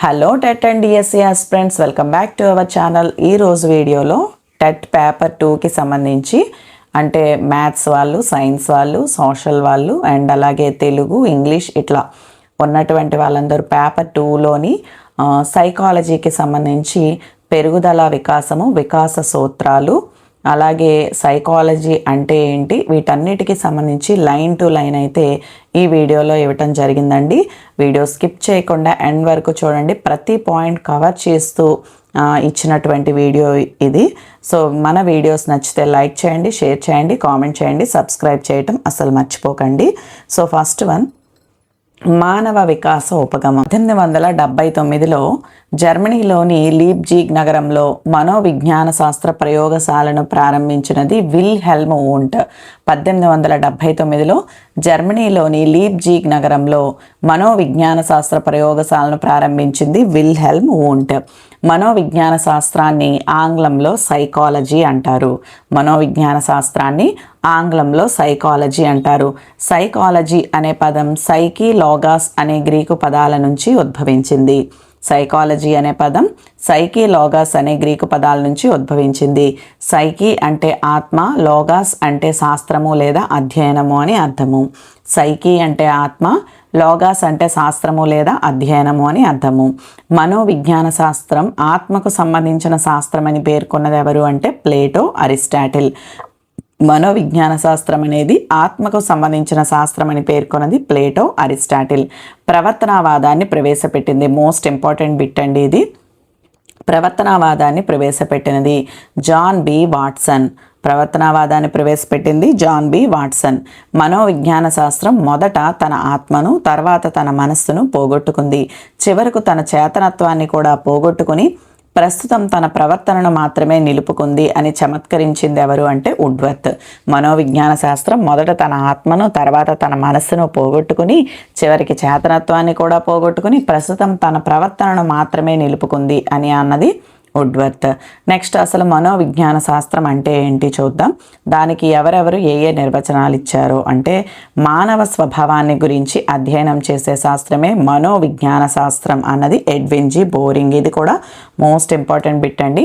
Hello TET and DSC aspirants, welcome back to our channel. ఈరోజు వీడియోలో TET paper 2కి సంబంధించి అంటే మ్యాథ్స్ వాళ్ళు, సైన్స్ వాళ్ళు, సోషల్ వాళ్ళు అండ్ అలాగే తెలుగు, ఇంగ్లీష్ ఇట్లా ఉన్నటువంటి వాళ్ళందరూ పేపర్ 2లోని సైకాలజీకి సంబంధించి పెరుగుదల, వికాసము, వికాస సూత్రాలు, అలాగే సైకాలజీ అంటే ఏంటి, వీటన్నిటికీ సంబంధించి లైన్ టు లైన్ అయితే ఈ వీడియోలో ఇవ్వటం జరిగిందండి. వీడియో స్కిప్ చేయకుండా ఎండ్ వరకు చూడండి. ప్రతి పాయింట్ కవర్ చేస్తూ ఇచ్చినటువంటి వీడియో ఇది. సో మన వీడియోస్ నచ్చితే లైక్ చేయండి, షేర్ చేయండి, కామెంట్ చేయండి, సబ్స్క్రైబ్ చేయటం అసలు మర్చిపోకండి. సో ఫస్ట్ వన్, మానవ వికాస ఉపగమం. 1879లో జర్మనీలోని లీప్జిగ్ నగరంలో మనోవిజ్ఞాన శాస్త్ర ప్రయోగశాలను ప్రారంభించినది విల్హెల్మ్ వూంట్. 1879లో జర్మనీలోని లీప్జిగ్ నగరంలో మనోవిజ్ఞాన శాస్త్ర ప్రయోగశాలను ప్రారంభించింది విల్హెల్మ్ వూంట్. మనోవిజ్ఞాన శాస్త్రాన్ని ఆంగ్లంలో సైకాలజీ అంటారు. మనోవిజ్ఞాన శాస్త్రాన్ని ఆంగ్లంలో సైకాలజీ అంటారు. సైకాలజీ అనే పదం సైకి, లోగాస్ అనే గ్రీకు పదాల నుంచి ఉద్భవించింది. సైకాలజీ అనే పదం సైకి, లోగాస్ అనే గ్రీకు పదాల నుంచి ఉద్భవించింది. సైకి అంటే ఆత్మ, లోగాస్ అంటే శాస్త్రము లేదా అధ్యయనము అని అర్థము. సైకి అంటే ఆత్మ, లోగాస్ అంటే శాస్త్రము లేదా అధ్యయనము అని అర్థము. మనోవిజ్ఞాన శాస్త్రం ఆత్మకు సంబంధించిన శాస్త్రం అని పేర్కొన్నది ఎవరు అంటే ప్లేటో, అరిస్టాటిల్. మనోవిజ్ఞాన శాస్త్రం అనేది ఆత్మకు సంబంధించిన శాస్త్రం అని పేర్కొన్నది ప్లేటో, అరిస్టాటిల్. ప్రవర్తనావాదాన్ని ప్రవేశపెట్టింది, మోస్ట్ ఇంపార్టెంట్ బిట్ అండి ఇది. ప్రవర్తనావాదాన్ని ప్రవేశపెట్టినది జాన్ బి వాట్సన్. ప్రవర్తనావాదాన్ని ప్రవేశపెట్టింది జాన్ బి వాట్సన్. మనోవిజ్ఞాన శాస్త్రం మొదట తన ఆత్మను, తర్వాత తన మనస్సును పోగొట్టుకుంది. చివరకు తన చేతనత్వాన్ని కూడా పోగొట్టుకుని ప్రస్తుతం తన ప్రవర్తనను మాత్రమే నిలుపుకుంది అని చమత్కరించింది ఎవరు అంటే వుడ్వర్త్. మనోవిజ్ఞాన శాస్త్రం మొదట తన ఆత్మను, తర్వాత తన మనస్సును పోగొట్టుకుని చివరికి చేతనత్వాన్ని కూడా పోగొట్టుకుని ప్రస్తుతం తన ప్రవర్తనను మాత్రమే నిలుపుకుంది అని అన్నది వుడ్వర్త్. నెక్స్ట్, అసలు మనోవిజ్ఞాన శాస్త్రం అంటే ఏంటి చూద్దాం. దానికి ఎవరెవరు ఏ నిర్వచనాలు ఇచ్చారు అంటే, మానవ స్వభావాన్ని గురించి అధ్యయనం చేసే శాస్త్రమే మనోవిజ్ఞాన శాస్త్రం అన్నది ఎడ్విన్ జి బోరింగ్. ఇది కూడా మోస్ట్ ఇంపార్టెంట్ బిట్ అండి.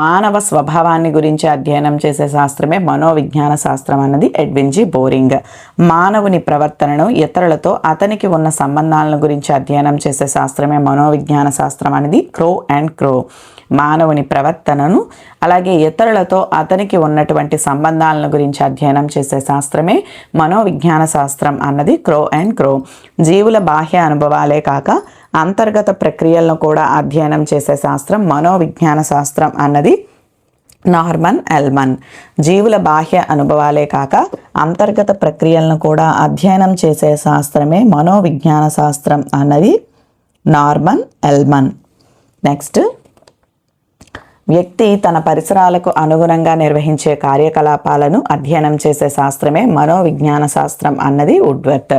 మానవ స్వభావాన్ని గురించి అధ్యయనం చేసే శాస్త్రమే మనోవిజ్ఞాన శాస్త్రం అన్నది ఎడ్విన్ జి బోరింగ్. మానవుని ప్రవర్తనను, ఇతరులతో అతనికి ఉన్న సంబంధాలను గురించి అధ్యయనం చేసే శాస్త్రమే మనోవిజ్ఞాన శాస్త్రం అనేది క్రో అండ్ క్రో. మానవుని ప్రవర్తనను, అలాగే ఇతరులతో అతనికి ఉన్నటువంటి సంబంధాలను గురించి అధ్యయనం చేసే శాస్త్రమే మనోవిజ్ఞాన శాస్త్రం అన్నది క్రో అండ్ క్రో. జీవుల బాహ్య అనుభవాలే కాక అంతర్గత ప్రక్రియలను కూడా అధ్యయనం చేసే శాస్త్రం మనోవిజ్ఞాన శాస్త్రం అన్నది నార్మన్ ఎల్మన్. జీవుల బాహ్య అనుభవాలే కాక అంతర్గత ప్రక్రియలను కూడా అధ్యయనం చేసే శాస్త్రమే మనోవిజ్ఞాన శాస్త్రం అన్నది నార్మన్ ఎల్మన్. నెక్స్ట్, వ్యక్తి తన పరిసరాలకు అనుగుణంగా నిర్వహించే కార్యకలాపాలను అధ్యయనం చేసే శాస్త్రమే మనోవిజ్ఞాన శాస్త్రం అన్నది వుడ్వర్త్.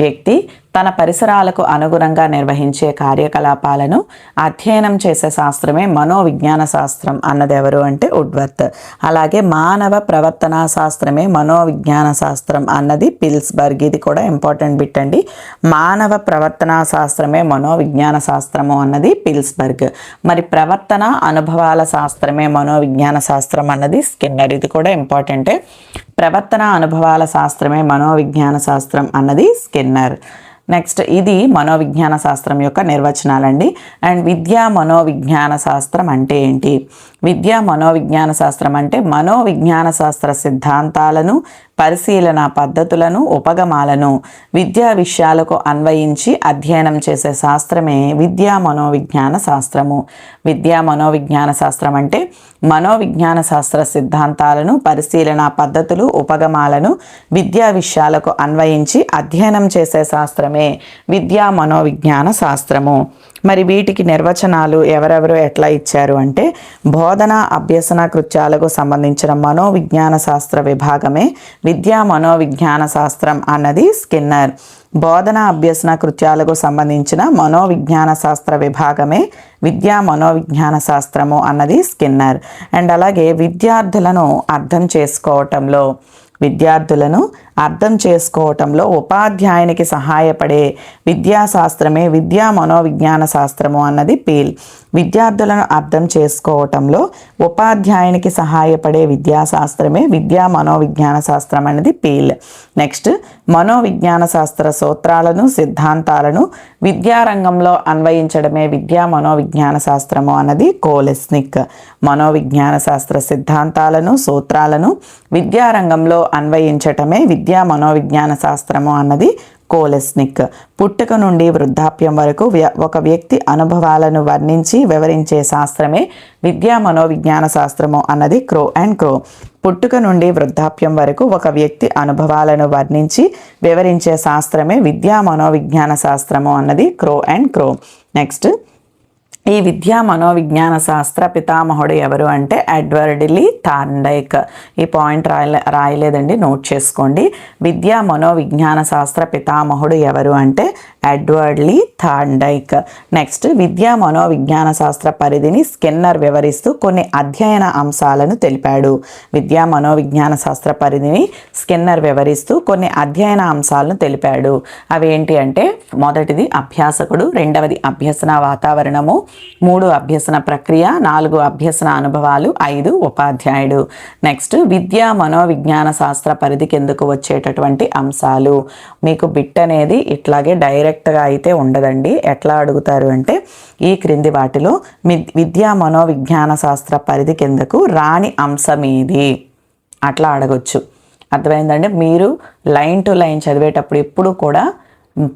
వ్యక్తి తన పరిసరాలకు అనుగుణంగా నిర్వహించే కార్యకలాపాలను అధ్యయనం చేసే శాస్త్రమే మనోవిజ్ఞాన శాస్త్రం అన్నది ఎవరు అంటే వుడ్వర్త్. అలాగే మానవ ప్రవర్తనా శాస్త్రమే మనోవిజ్ఞాన శాస్త్రం అన్నది పిల్స్బర్గ్. ఇది కూడా ఇంపార్టెంట్ బిట్ అండి. మానవ ప్రవర్తనా శాస్త్రమే మనోవిజ్ఞాన శాస్త్రము అన్నది పిల్స్బర్గ్. మరి ప్రవర్తన అనుభవాల శాస్త్రమే మనోవిజ్ఞాన శాస్త్రం అన్నది స్కిన్నర్. ఇది కూడా ఇంపార్టెంటే. ప్రవర్తన అనుభవాల శాస్త్రమే మనోవిజ్ఞాన శాస్త్రం అన్నది స్కిన్నర్. నెక్స్ట్, ఇది మనోవిజ్ఞాన శాస్త్రం యొక్క నిర్వచనాలండి. అండ్ విద్యా మనోవిజ్ఞాన శాస్త్రం అంటే ఏంటి? విద్యా మనోవిజ్ఞాన శాస్త్రం అంటే మనోవిజ్ఞాన శాస్త్ర సిద్ధాంతాలను, పరిశీలన పద్ధతులను, ఉపగమాలను విద్యా విషయాలకు అన్వయించి అధ్యయనం చేసే శాస్త్రమే విద్యా మనోవిజ్ఞాన శాస్త్రము. విద్యా మనోవిజ్ఞాన శాస్త్రం అంటే మనోవిజ్ఞాన శాస్త్ర సిద్ధాంతాలను, పరిశీలన పద్ధతులు, ఉపగమాలను విద్యా విషయాలకు అన్వయించి అధ్యయనం చేసే శాస్త్రమే విద్యా మనోవిజ్ఞాన శాస్త్రము. మరి వీటికి నిర్వచనాలు ఎవరెవరు ఎట్లా ఇచ్చారు అంటే, బోధన అభ్యసన కృత్యాలకు సంబంధించిన మనోవిజ్ఞాన శాస్త్ర విభాగమే విద్యా మనోవిజ్ఞాన శాస్త్రం అన్నది స్కిన్నర్. బోధన అభ్యసన కృత్యాలకు సంబంధించిన మనోవిజ్ఞాన శాస్త్ర విభాగమే విద్యా మనోవిజ్ఞాన శాస్త్రము అన్నది స్కిన్నర్. అండ్ అలాగే విద్యార్థులను అర్థం చేసుకోవటంలో, విద్యార్థులను అర్థం చేసుకోవటంలో ఉపాధ్యాయునికి సహాయపడే విద్యాశాస్త్రమే విద్యా మనోవిజ్ఞాన శాస్త్రము అన్నది పీల్. విద్యార్థులను అర్థం చేసుకోవటంలో ఉపాధ్యాయునికి సహాయపడే విద్యాశాస్త్రమే విద్యా మనోవిజ్ఞాన శాస్త్రం అనేది పీల్. నెక్స్ట్, మనోవిజ్ఞాన శాస్త్ర సూత్రాలను సిద్ధాంతాలను విద్యారంగంలో అన్వయించడమే విద్యా మనోవిజ్ఞాన శాస్త్రము అన్నది కోలెస్నిక్. మనోవిజ్ఞాన శాస్త్ర సిద్ధాంతాలను సూత్రాలను విద్యారంగంలో అన్వయించటమే విద్యా మనోవిజ్ఞాన శాస్త్రము అన్నది కోలెస్నిక్. పుట్టుక నుండి వృద్ధాప్యం వరకు ఒక వ్యక్తి అనుభవాలను వర్ణించి వివరించే శాస్త్రమే విద్యా మనోవిజ్ఞాన శాస్త్రము అన్నది క్రో అండ్ క్రో. పుట్టుక నుండి వృద్ధాప్యం వరకు ఒక వ్యక్తి అనుభవాలను వర్ణించి వివరించే శాస్త్రమే విద్యా మనోవిజ్ఞాన శాస్త్రము అన్నది క్రో అండ్ క్రో. నెక్స్ట్, ఈ విద్యా మనోవిజ్ఞాన శాస్త్ర పితామహుడు ఎవరు అంటే ఎడ్వర్డ్ లీ థార్న్డైక్. ఈ పాయింట్ రాయలేదండి, నోట్ చేసుకోండి. విద్యా మనోవిజ్ఞాన శాస్త్ర పితామహుడు ఎవరు అంటే ఎడ్వర్డ్ లీ థార్న్డైక్. నెక్స్ట్, విద్యా మనోవిజ్ఞాన శాస్త్ర పరిధిని స్కిన్నర్ వివరిస్తూ కొన్ని అధ్యయన అంశాలను తెలిపాడు. విద్యా మనోవిజ్ఞాన శాస్త్ర పరిధిని స్కిన్నర్ వివరిస్తూ కొన్ని అధ్యయన అంశాలను తెలిపాడు. అవి ఏంటి అంటే, మొదటిది అభ్యాసకుడు, రెండవది అభ్యసన వాతావరణము, 3 అభ్యసన ప్రక్రియ, 4 అభ్యసన అనుభవాలు, 5 ఉపాధ్యాయుడు. నెక్స్ట్, విద్యా మనోవిజ్ఞాన శాస్త్ర పరిధి కిందకు వచ్చేటటువంటి అంశాలు. మీకు బిట్ అనేది ఇట్లాగే డైరెక్ట్గా అయితే ఉండదండి. ఎట్లా అడుగుతారు అంటే, ఈ క్రింది వాటిలో విద్యా మనోవిజ్ఞాన శాస్త్ర పరిధి కిందకు రాని అంశం ఏది అట్లా అడగొచ్చు. అర్థమైందండి. మీరు లైన్ టు లైన్ చదివేటప్పుడు ఎప్పుడు కూడా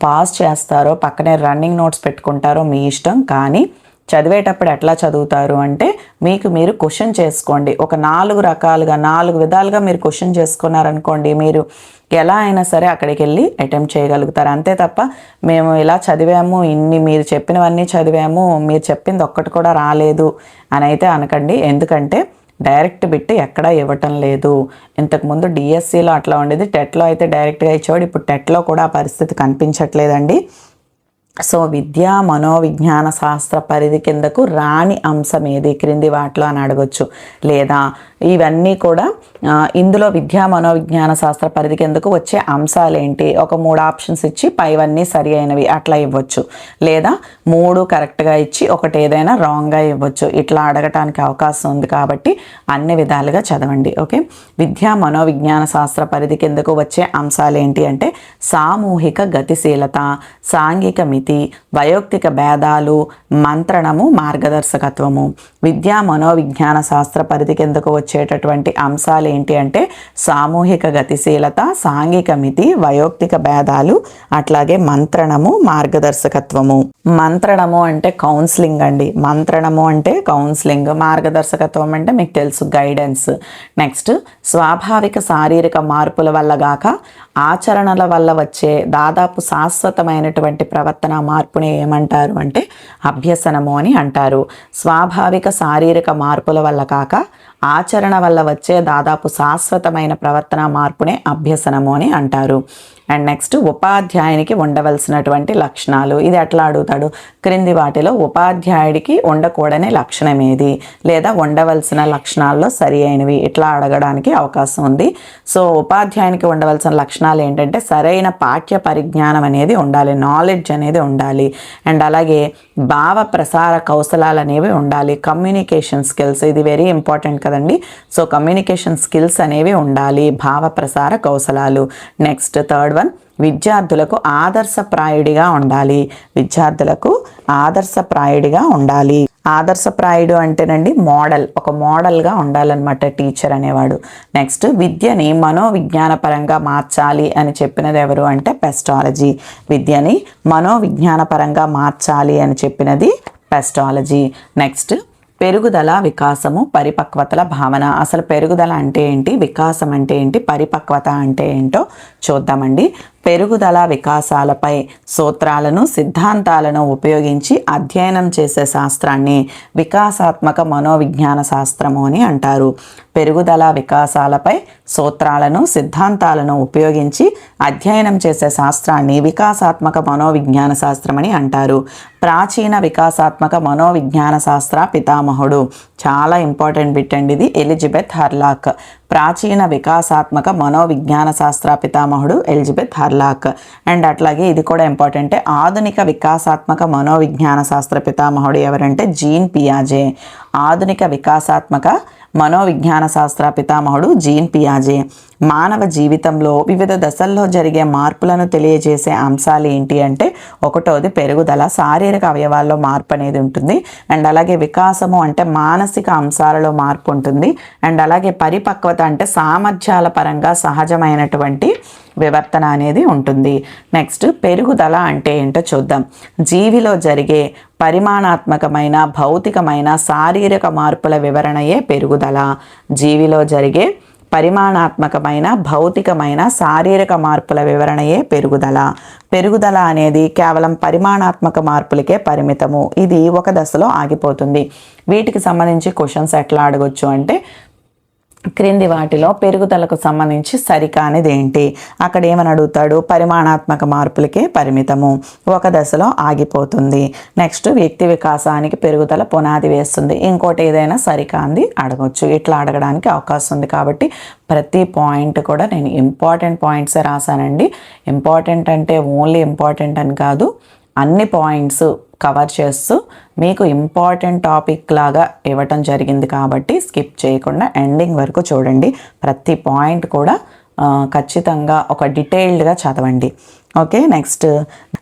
పాజ్ చేస్తారో పక్కనే రన్నింగ్ నోట్స్ పెట్టుకుంటారో మీ ఇష్టం. కానీ చదివేటప్పుడు ఎట్లా చదువుతారు అంటే, మీకు మీరు క్వశ్చన్ చేసుకోండి. ఒక 4 రకాలుగా 4 విధాలుగా మీరు క్వశ్చన్ చేసుకున్నారనుకోండి, మీరు ఎలా అయినా సరే అక్కడికి వెళ్ళి అటెంప్ట్ చేయగలుగుతారు. అంతే తప్ప మేము ఇలా చదివాము, మీరు చెప్పినవన్నీ చదివాము, మీరు చెప్పింది ఒక్కటి కూడా రాలేదు అని అయితే అనకండి. ఎందుకంటే డైరెక్ట్ బిట్ ఎక్కడా ఇవ్వటం లేదు. ఇంతకుముందు డిఎస్సిలో అట్లా ఉండేది, టెట్లో అయితే డైరెక్ట్గా ఇచ్చేవాడు. ఇప్పుడు టెట్లో కూడా ఆ పరిస్థితి కనిపించట్లేదండి. సో విద్యా మనోవిజ్ఞాన శాస్త్ర పరిధి కిందకు రాని అంశం ఏది క్రింది వాటిలో అని అడగొచ్చు. లేదా ఇవన్నీ కూడా ఇందులో విద్యా మనోవిజ్ఞాన శాస్త్ర పరిధి కిందకు వచ్చే అంశాలు ఏంటి, ఒక 3 ఆప్షన్స్ ఇచ్చి పైవన్నీ సరి అయినవి అట్లా ఇవ్వచ్చు. లేదా 3 కరెక్ట్గా ఇచ్చి ఒకటి ఏదైనా రాంగ్గా ఇవ్వచ్చు. ఇట్లా అడగటానికి అవకాశం ఉంది కాబట్టి అన్ని విధాలుగా చదవండి. ఓకే, విద్యా మనోవిజ్ఞాన శాస్త్ర పరిధి కిందకు వచ్చే అంశాలు ఏంటి అంటే, సామూహిక గతిశీలత, సాంఘిక మితి, వయోక్తిక భేదాలు, మంత్రణము, మార్గదర్శకత్వము. విద్యా మనోవిజ్ఞాన శాస్త్ర పరిధి కిందకు వచ్చేటటువంటి అంశాలు ఏంటి అంటే, సామూహిక గతిశీలత, సాంఘిక మితి, వయోక్తిక భేదాలు, అట్లాగే మంత్రణము, మార్గదర్శకత్వము. మంత్రణము అంటే కౌన్సిలింగ్ అండి. మంత్రణము అంటే కౌన్సిలింగ్, మార్గదర్శకత్వం అంటే మీకు తెలుసు గైడెన్స్. నెక్స్ట్, స్వాభావిక శారీరక మార్పుల వల్ల గాక ఆచరణల వల్ల వచ్చే దాదాపు శాశ్వతమైనటువంటి ప్రవర్తన మార్పుని ఏమంటారు అంటే అభ్యసనము అని అంటారు. స్వాభావిక శారీరక మార్పుల వల్ల కాక ఆచరణ వల్ల వచ్చే దాదాపు శాశ్వతమైన ప్రవర్తన మార్పునే అభ్యసనము అని అంటారు. అండ్ నెక్స్ట్, ఉపాధ్యాయునికి ఉండవలసినటువంటి లక్షణాలు. ఇది ఎట్లా అడుగుతాడు, క్రింది వాటిలో ఉపాధ్యాయుడికి ఉండకూడని లక్షణం ఏది, లేదా ఉండవలసిన లక్షణాల్లో సరి అయినవి, ఇట్లా అడగడానికి అవకాశం ఉంది. సో ఉపాధ్యాయునికి ఉండవలసిన లక్షణాలు ఏంటంటే, సరైన పాఠ్య పరిజ్ఞానం అనేది ఉండాలి, నాలెడ్జ్ అనేది ఉండాలి. అండ్ అలాగే భావ ప్రసార కౌశలాలు అనేవి ఉండాలి, కమ్యూనికేషన్ స్కిల్స్, ఇది వెరీ ఇంపార్టెంట్ కదండి. సో కమ్యూనికేషన్ స్కిల్స్ అనేవి ఉండాలి, భావ ప్రసార కౌశలాలు. నెక్స్ట్, థర్డ్ వన్, విద్యార్థులకు ఆదర్శప్రాయుడిగా ఉండాలి. విద్యార్థులకు ఆదర్శప్రాయుడిగా ఉండాలి. ఆదర్శప్రాయుడు అంటేనండి మోడల్, ఒక మోడల్గా ఉండాలన్నమాట టీచర్ అనేవాడు. నెక్స్ట్, విద్యని మనోవిజ్ఞాన పరంగా మార్చాలి అని చెప్పినది ఎవరు అంటే పెస్టాలజీ. విద్యని మనోవిజ్ఞాన పరంగా మార్చాలి అని చెప్పినది పెస్టాలజీ. నెక్స్ట్, పెరుగుదల, వికాసము, పరిపక్వతల భావన. అసలు పెరుగుదల అంటే ఏంటి, వికాసం అంటే ఏంటి, పరిపక్వత అంటే ఏంటో చూద్దామండి. పెరుగుదల వికాసాలపై సూత్రాలను సిద్ధాంతాలను ఉపయోగించి అధ్యయనం చేసే శాస్త్రాన్ని వికాసాత్మక మనోవిజ్ఞాన శాస్త్రము అని అంటారు. పెరుగుదల వికాసాలపై సూత్రాలను సిద్ధాంతాలను ఉపయోగించి అధ్యయనం చేసే శాస్త్రాన్ని వికాసాత్మక మనోవిజ్ఞాన శాస్త్రం అని అంటారు. ప్రాచీన వికాసాత్మక మనోవిజ్ఞాన శాస్త్ర పితామహుడు, చాలా ఇంపార్టెంట్ బిట్ అండి ఇది, ఎలిజబెత్ హర్లాక్. ప్రాచీన వికాసాత్మక మనోవిజ్ఞాన శాస్త్ర పితామహుడు ఎలిజబెత్ హర్లాక్. అండ్ అట్లాగే ఇది కూడా ఇంపార్టెంటే, ఆధునిక వికాసాత్మక మనోవిజ్ఞాన శాస్త్ర పితామహుడు ఎవరంటే జీన్ పియాజే. ఆధునిక వికాసాత్మక మనోవిజ్ఞాన శాస్త్ర పితామహుడు జీన్ పియాజే. మానవ జీవితంలో వివిధ దశల్లో జరిగే మార్పులను తెలియజేసే అంశాలు ఏంటి అంటే, ఒకటోది పెరుగుదల, శారీరక అవయవాల్లో మార్పు అనేది ఉంటుంది. అండ్ అలాగే వికాసము అంటే మానసిక అంశాలలో మార్పు ఉంటుంది. అండ్ అలాగే పరిపక్వత అంటే సామర్థ్యాల పరంగా సహజమైనటువంటి వివర్తన అనేది ఉంటుంది. నెక్స్ట్ పెరుగుదల అంటే ఏంటో చూద్దాం. జీవిలో జరిగే పరిమాణాత్మకమైన భౌతికమైన శారీరక మార్పుల వివరణయే పెరుగుదల. జీవిలో జరిగే పరిమాణాత్మకమైన భౌతికమైన శారీరక మార్పుల వివరణయే పెరుగుదల. పెరుగుదల అనేది కేవలం పరిమాణాత్మక మార్పులకే పరిమితము. ఇది ఒక దశలో ఆగిపోతుంది. వీటికి సంబంధించి క్వశ్చన్స్ ఎట్లా అడగొచ్చు అంటే, క్రింది వాటిలో పెరుగుదలకు సంబంధించి సరికానిది ఏంటి? అక్కడ ఏమని అడుగుతాడు? పరిమాణాత్మక మార్పులకే పరిమితము, ఒక దశలో ఆగిపోతుంది. నెక్స్ట్ వ్యక్తి వికాసానికి పెరుగుదల పునాది వేస్తుంది. ఇంకోటి ఏదైనా సరికాంది అడగొచ్చు. ఇట్లా అడగడానికి అవకాశం ఉంది. కాబట్టి ప్రతి పాయింట్ కూడా నేను ఇంపార్టెంట్ పాయింట్సే రాశానండి. ఇంపార్టెంట్ అంటే ఓన్లీ ఇంపార్టెంట్ అని కాదు, అన్ని పాయింట్స్ కవర్ చేస్తూ మీకు ఇంపార్టెంట్ టాపిక్ లాగా ఇవ్వటం జరిగింది. కాబట్టి స్కిప్ చేయకుండా ఎండింగ్ వరకు చూడండి. ప్రతి పాయింట్ కూడా ఖచ్చితంగా ఒక డీటెయిల్డ్గా చదవండి. ఓకే,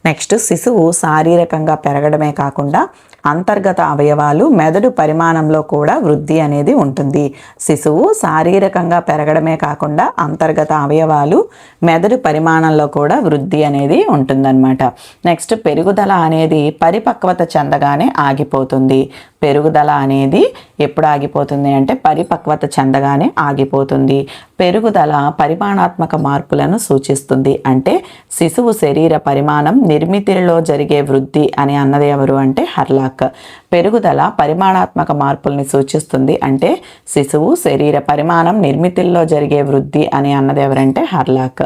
నెక్స్ట్ శిశువు శారీరకంగా పెరగడమే కాకుండా అంతర్గత అవయవాలు మెదడు పరిమాణంలో కూడా వృద్ధి అనేది ఉంటుంది. శిశువు శారీరకంగా పెరగడమే కాకుండా అంతర్గత అవయవాలు మెదడు పరిమాణంలో కూడా వృద్ధి అనేది ఉంటుందన్నమాట. నెక్స్ట్ పెరుగుదల అనేది పరిపక్వత చెందగానే ఆగిపోతుంది. పెరుగుదల అనేది ఎప్పుడు ఆగిపోతుంది అంటే పరిపక్వత చెందగానే ఆగిపోతుంది. పెరుగుదల పరిమాణాత్మక మార్పులను సూచిస్తుంది. అంటే శిశువు శరీర పరిమాణం నిర్మితిలో జరిగే వృద్ధి అని అన్నది ఎవరు అంటే హర్లాక్. పెరుగుదల పరిమాణాత్మక మార్పుల్ని సూచిస్తుంది. అంటే శిశువు శరీర పరిమాణం నిర్మితిలో జరిగే వృద్ధి అని అన్నది ఎవరంటే హర్లాక్.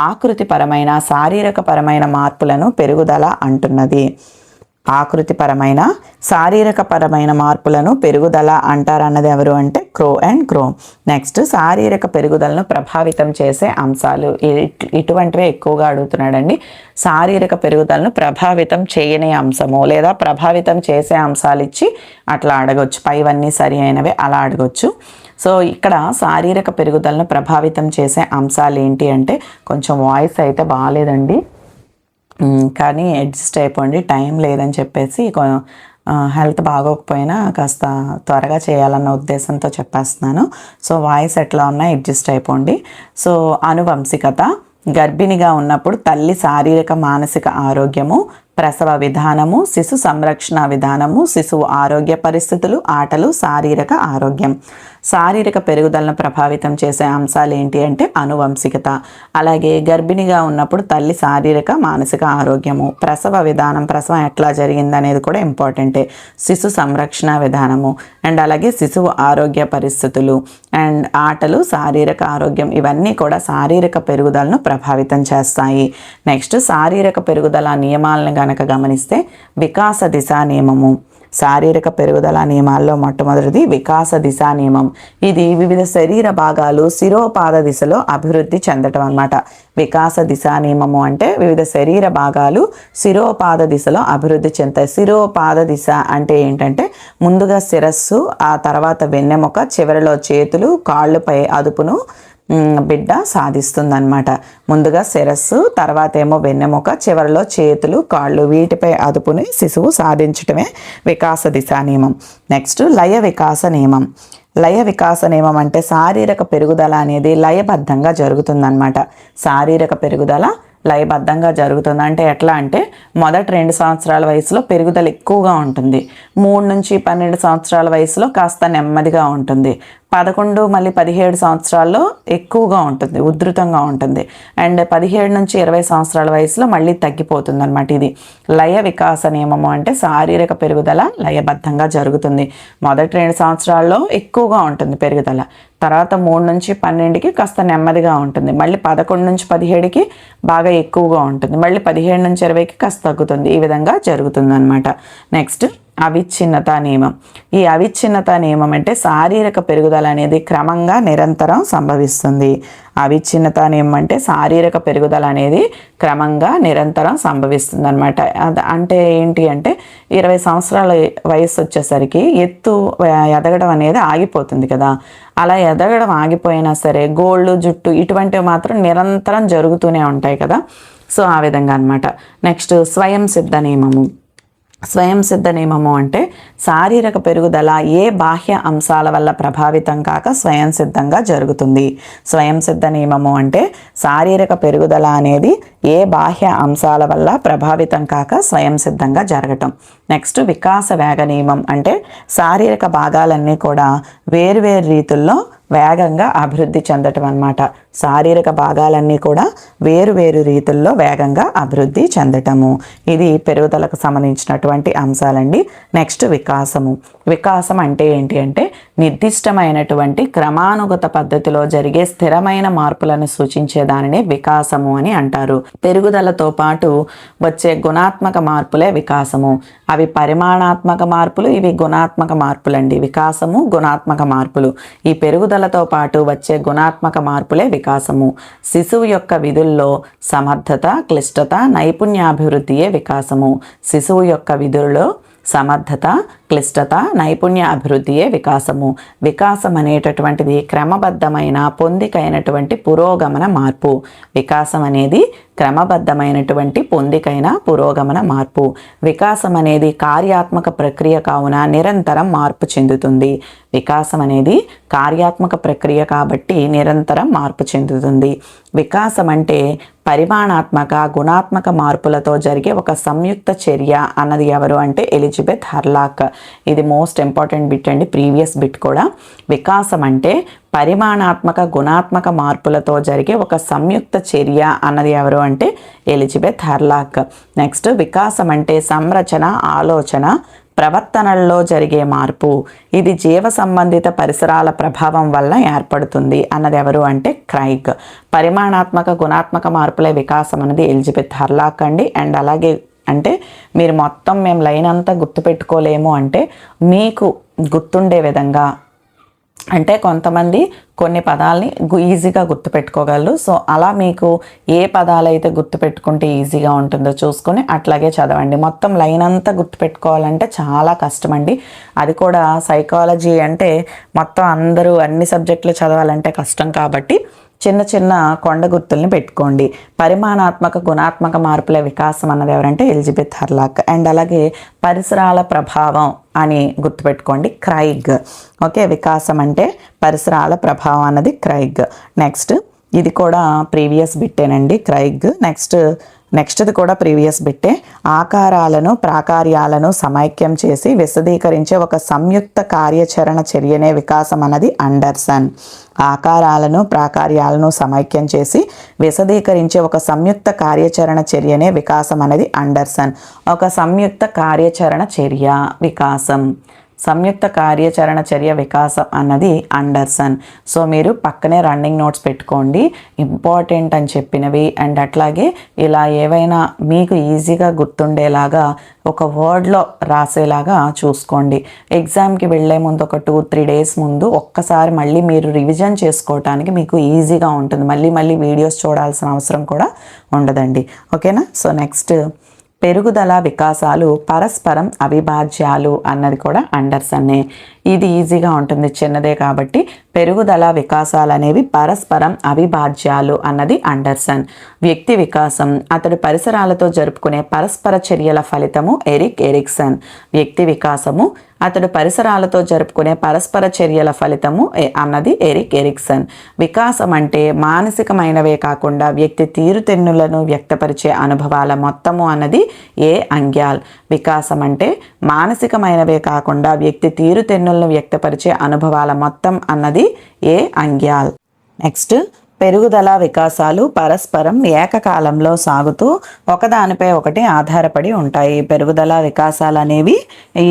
ఆకృతిపరమైన శారీరక పరమైన మార్పులను పెరుగుదల అంటున్నది. ఆకృతిపరమైన శారీరక పరమైన మార్పులను పెరుగుదల అంటారన్నది ఎవరు అంటే క్రో అండ్ క్రో. నెక్స్ట్ శారీరక పెరుగుదలను ప్రభావితం చేసే అంశాలు, ఇటువంటివే ఎక్కువగా అడుగుతున్నాడండి. శారీరక పెరుగుదలను ప్రభావితం చేయని అంశము లేదా ప్రభావితం చేసే అంశాలు ఇచ్చి అట్లా అడగొచ్చు. పైవన్నీ సరి అయినవే అలా అడగొచ్చు. సో ఇక్కడ శారీరక పెరుగుదలను ప్రభావితం చేసే అంశాలు ఏంటి అంటే, కొంచెం వాయిస్ అయితే బాగాలేదండి, కానీ అడ్జస్ట్ అయిపోండి. టైం లేదని చెప్పేసి హెల్త్ బాగోకపోయినా కాస్త త్వరగా చేయాలన్న ఉద్దేశంతో చెప్పేస్తున్నాను. సో వాయిస్ ఎట్లా ఉన్నా అడ్జస్ట్ అయిపోండి. సో అనువంశికత, గర్భిణిగా ఉన్నప్పుడు తల్లి శారీరక మానసిక ఆరోగ్యము, ప్రసవ విధానము, శిశు సంరక్షణ విధానము, శిశువు ఆరోగ్య పరిస్థితులు, ఆటలు, శారీరక ఆరోగ్యం. శారీరక పెరుగుదలను ప్రభావితం చేసే అంశాలు ఏంటి అంటే అనువంశికత. అలాగే గర్భిణిగా ఉన్నప్పుడు తల్లి శారీరక మానసిక ఆరోగ్యము, ప్రసవ విధానం, ప్రసవం ఎట్లా జరిగింది అనేది కూడా ఇంపార్టెంటే, శిశు సంరక్షణ విధానము, అండ్ అలాగే శిశువు ఆరోగ్య పరిస్థితులు, అండ్ ఆటలు, శారీరక ఆరోగ్యం, ఇవన్నీ కూడా శారీరక పెరుగుదలను ప్రభావితం చేస్తాయి. నెక్స్ట్ శారీరక పెరుగుదల నియమాలను కనుక గమనిస్తే వికాస దిశా నియమము. శారీరక పెరుగుదల నియమాల్లో మొట్టమొదటిది వికాస దిశా నియమం. ఇది వివిధ శరీర భాగాలు శిరోపాద దిశలో అభివృద్ధి చెందటం అన్నమాట. వికాస దిశా నియమము అంటే వివిధ శరీర భాగాలు శిరోపాద దిశలో అభివృద్ధి చెందుతాయి. శిరోపాద దిశ అంటే ఏంటంటే ముందుగా శిరస్సు, ఆ తర్వాత వెన్నెముక, చివరిలో చేతులు, కాళ్ళపై అదుపును బిడ్డ సాధిస్తుందన్నమాట. ముందుగా శిరస్సు, తర్వాత ఏమో వెన్నెముక, చివరిలో చేతులు, కాళ్ళు, వీటిపై అదుపుని శిశువు సాధించటమే వికాస దిశా నియమం. నెక్స్ట్ లయ వికాస నియమం. లయ వికాస నియమం అంటే శారీరక పెరుగుదల అనేది లయబద్ధంగా జరుగుతుందన్నమాట. శారీరక పెరుగుదల లయబద్ధంగా జరుగుతుంది అంటే ఎట్లా అంటే, మొదటి 2 సంవత్సరాల వయసులో పెరుగుదల ఎక్కువగా ఉంటుంది. 3 నుంచి 12 సంవత్సరాల వయసులో కాస్త నెమ్మదిగా ఉంటుంది. 11 మళ్ళీ 17 సంవత్సరాల్లో ఎక్కువగా ఉంటుంది, ఉధృతంగా ఉంటుంది. అండ్ 17 నుంచి 20 సంవత్సరాల వయసులో మళ్ళీ తగ్గిపోతుంది అనమాట. ఇది లయ వికాస నియమము. అంటే శారీరక పెరుగుదల లయబద్ధంగా జరుగుతుంది. మొదటి 2 సంవత్సరాల్లో ఎక్కువగా ఉంటుంది పెరుగుదల, తర్వాత 3 నుంచి 12కి కాస్త నెమ్మదిగా ఉంటుంది, మళ్ళీ 11 నుంచి 17కి బాగా ఎక్కువగా ఉంటుంది, మళ్ళీ 17 నుంచి 20కి కాస్త తగ్గుతుంది. ఈ విధంగా జరుగుతుంది అనమాట. నెక్స్ట్ అవిచ్ఛిన్నత నియమం. ఈ అవిచ్ఛిన్నత నియమం అంటే శారీరక పెరుగుదల అనేది క్రమంగా నిరంతరం సంభవిస్తుంది. అవిచ్ఛిన్నత నియమం అంటే శారీరక పెరుగుదల అనేది క్రమంగా నిరంతరం సంభవిస్తుంది అనమాట. అంటే ఏంటి అంటే 20 సంవత్సరాల వయసు వచ్చేసరికి ఎత్తు ఎదగడం అనేది ఆగిపోతుంది కదా. అలా ఎదగడం ఆగిపోయినా సరే గోళ్ళు, జుట్టు ఇటువంటివి మాత్రం నిరంతరం జరుగుతూనే ఉంటాయి కదా. సో ఆ విధంగా అనమాట. నెక్స్ట్ స్వయం సిద్ధ నియమము. స్వయం సిద్ధ నియమము అంటే శారీరక పెరుగుదల ఏ బాహ్య అంశాల వల్ల ప్రభావితం కాక స్వయం సిద్ధంగా జరుగుతుంది. స్వయం సిద్ధ నియమము అంటే శారీరక పెరుగుదల అనేది ఏ బాహ్య అంశాల వల్ల ప్రభావితం కాక స్వయం సిద్ధంగా జరగటం. నెక్స్ట్ వికాస వేగ నియమం అంటే శారీరక భాగాలన్నీ కూడా వేరువేరు రీతుల్లో వేగంగా అభివృద్ధి చెందటం అన్నమాట. శారీరక భాగాలన్నీ కూడా వేరు రీతుల్లో వేగంగా అభివృద్ధి చెందటము. ఇది పెరుగుదలకు సంబంధించినటువంటి అంశాలండి. నెక్స్ట్ వికాసము. వికాసం అంటే ఏంటి అంటే నిర్దిష్టమైనటువంటి క్రమానుగత పద్ధతిలో జరిగే స్థిరమైన మార్పులను సూచించే దానిని వికాసము అని అంటారు. పెరుగుదలతో పాటు వచ్చే గుణాత్మక మార్పులే వికాసము. అవి పరిమాణాత్మక మార్పులు, ఇవి గుణాత్మక మార్పులండి. వికాసము, గుణాత్మక మార్పులు. ఈ పెరుగుదలతో పాటు వచ్చే గుణాత్మక మార్పులే వికాసము. శిశువు యొక్క విధుల్లో సమర్థత, క్లిష్టత, నైపుణ్యాభివృద్ధియే వికాసము. శిశువు యొక్క విధుల్లో సమర్థత, క్లిష్టత, నైపుణ్య అభివృద్ధియే వికాసము. వికాసం అనేటటువంటిది క్రమబద్ధమైన పొందికైనటువంటి పురోగమన మార్పు. వికాసం అనేది క్రమబద్ధమైనటువంటి పొందికైన పురోగమన మార్పు. వికాసం అనేది కార్యాత్మక ప్రక్రియ కావున నిరంతరం మార్పు చెందుతుంది. వికాసం అనేది కార్యాత్మక ప్రక్రియ కాబట్టి నిరంతరం మార్పు చెందుతుంది. వికాసం అంటే పరిమాణాత్మక, గుణాత్మక మార్పులతో జరిగే ఒక సంయుక్త చర్య అన్నది ఎవరు అంటే ఎలిజబెత్ హర్లాక్. ఇది మోస్ట్ ఇంపార్టెంట్ బిట్ అండి, ప్రీవియస్ బిట్ కూడా. వికాసం అంటే పరిమాణాత్మక, గుణాత్మక మార్పులతో జరిగే ఒక సంయుక్త చర్య అన్నది ఎవరు అంటే ఎలిజబెత్ హర్లాక్. నెక్స్ట్ వికాసం అంటే సంరచన, ఆలోచన, ప్రవర్తనల్లో జరిగే మార్పు. ఇది జీవ సంబంధిత పరిసరాల ప్రభావం వల్ల ఏర్పడుతుంది అన్నది ఎవరు అంటే క్రైగ్. పరిమాణాత్మక, గుణాత్మక మార్పులే వికాసం అనేది ఎలిజబెత్ హర్లాక్ అండి. అండ్ అలాగే అంటే మీరు మొత్తం మేము లైన్ అంతా గుర్తుపెట్టుకోలేము అంటే మీకు గుర్తుండే విధంగా, అంటే కొంతమంది కొన్ని పదాలని ఈజీగా గుర్తుపెట్టుకోగలరు. సో అలా మీకు ఏ పదాలు అయితే గుర్తుపెట్టుకుంటే ఈజీగా ఉంటుందో చూసుకొని అట్లాగే చదవండి. మొత్తం లైన్ అంతా గుర్తుపెట్టుకోవాలంటే చాలా కష్టమండి. అది కూడా సైకాలజీ అంటే మొత్తం అందరూ అన్ని సబ్జెక్టులు చదవాలంటే కష్టం కాబట్టి చిన్న చిన్న కొండ గుర్తుల్ని పెట్టుకోండి. పరిమాణాత్మక, గుణాత్మక మార్పుల వికాసం అన్నది ఎవరంటే ఎలిజబెత్ హర్లాక్. అండ్ అలాగే పరిసరాల ప్రభావం అని గుర్తుపెట్టుకోండి, క్రైగ్. ఓకే, వికాసం అంటే పరిసరాల ప్రభావం అన్నది క్రైగ్. నెక్స్ట్ ఇది కూడా ప్రీవియస్ బిట్టేనండి, క్రైగ్. నెక్స్ట్ది కూడా ప్రీవియస్ బిట్టే. ఆకారాలను, ప్రాకార్యాలను సమైక్యం చేసి విశదీకరించే ఒక సంయుక్త కార్యాచరణ చర్యనే వికాసం అన్నది అండర్సన్. ఆకారాలను, ప్రాకార్యాలను సమైక్యం చేసి విశదీకరించే ఒక సంయుక్త కార్యాచరణ చర్యనే వికాసం అనేది అండర్సన్. ఒక సంయుక్త కార్యాచరణ చర్య వికాసం, సంయుక్త కార్యాచరణ చర్య వికాసం అన్నది అండర్సన్. సో మీరు పక్కనే రన్నింగ్ నోట్స్ పెట్టుకోండి, ఇంపార్టెంట్ అని చెప్పినవి. అండ్ అట్లాగే ఇలా ఏవైనా మీకు ఈజీగా గుర్తుండేలాగా ఒక వర్డ్లో రాసేలాగా చూసుకోండి. ఎగ్జామ్కి వెళ్ళే ముందు ఒక 2-3 డేస్ ముందు ఒక్కసారి మళ్ళీ మీరు రివిజన్ చేసుకోవటానికి మీకు ఈజీగా ఉంటుంది. మళ్ళీ వీడియోస్ చూడాల్సిన అవసరం కూడా ఉండదండి. ఓకేనా? సో నెక్స్ట్ పెరుగుదల వికాసాలు పరస్పరం అవిభాజ్యాలు అన్నది కూడా అండర్సన్నే. ఇది ఈజీగా ఉంటుంది, చిన్నదే కాబట్టి. పెరుగుదల వికాసాలు అనేవి పరస్పరం అవిభాజ్యాలు అన్నది అండర్సన్. వ్యక్తి వికాసం అతడు పరిసరాలతో జరుపుకునే పరస్పర చర్యల ఫలితము ఎరిక్ ఎరిక్సన్. వ్యక్తి వికాసము అతడు పరిసరాలతో జరుపుకునే పరస్పర చర్యల ఫలితము అన్నది ఎరిక్ ఎరిక్సన్. వికాసం అంటే మానసికమైనవే కాకుండా వ్యక్తి తీరుతెన్నులను వ్యక్తపరిచే అనుభవాల మొత్తము అన్నది ఏ అంగ్యాల్. వికాసం అంటే మానసికమైనవే కాకుండా వ్యక్తి తీరుతెన్నులను వ్యక్తపరిచే అనుభవాల మొత్తం అన్నది ఏ అంగ్యాల్. నెక్స్ట్, పెరుగుదల వికాసాలు పరస్పరం ఏకకాలంలో సాగుతూ ఒకదానిపై ఒకటి ఆధారపడి ఉంటాయి. పెరుగుదల వికాసాలు అనేవి ఈ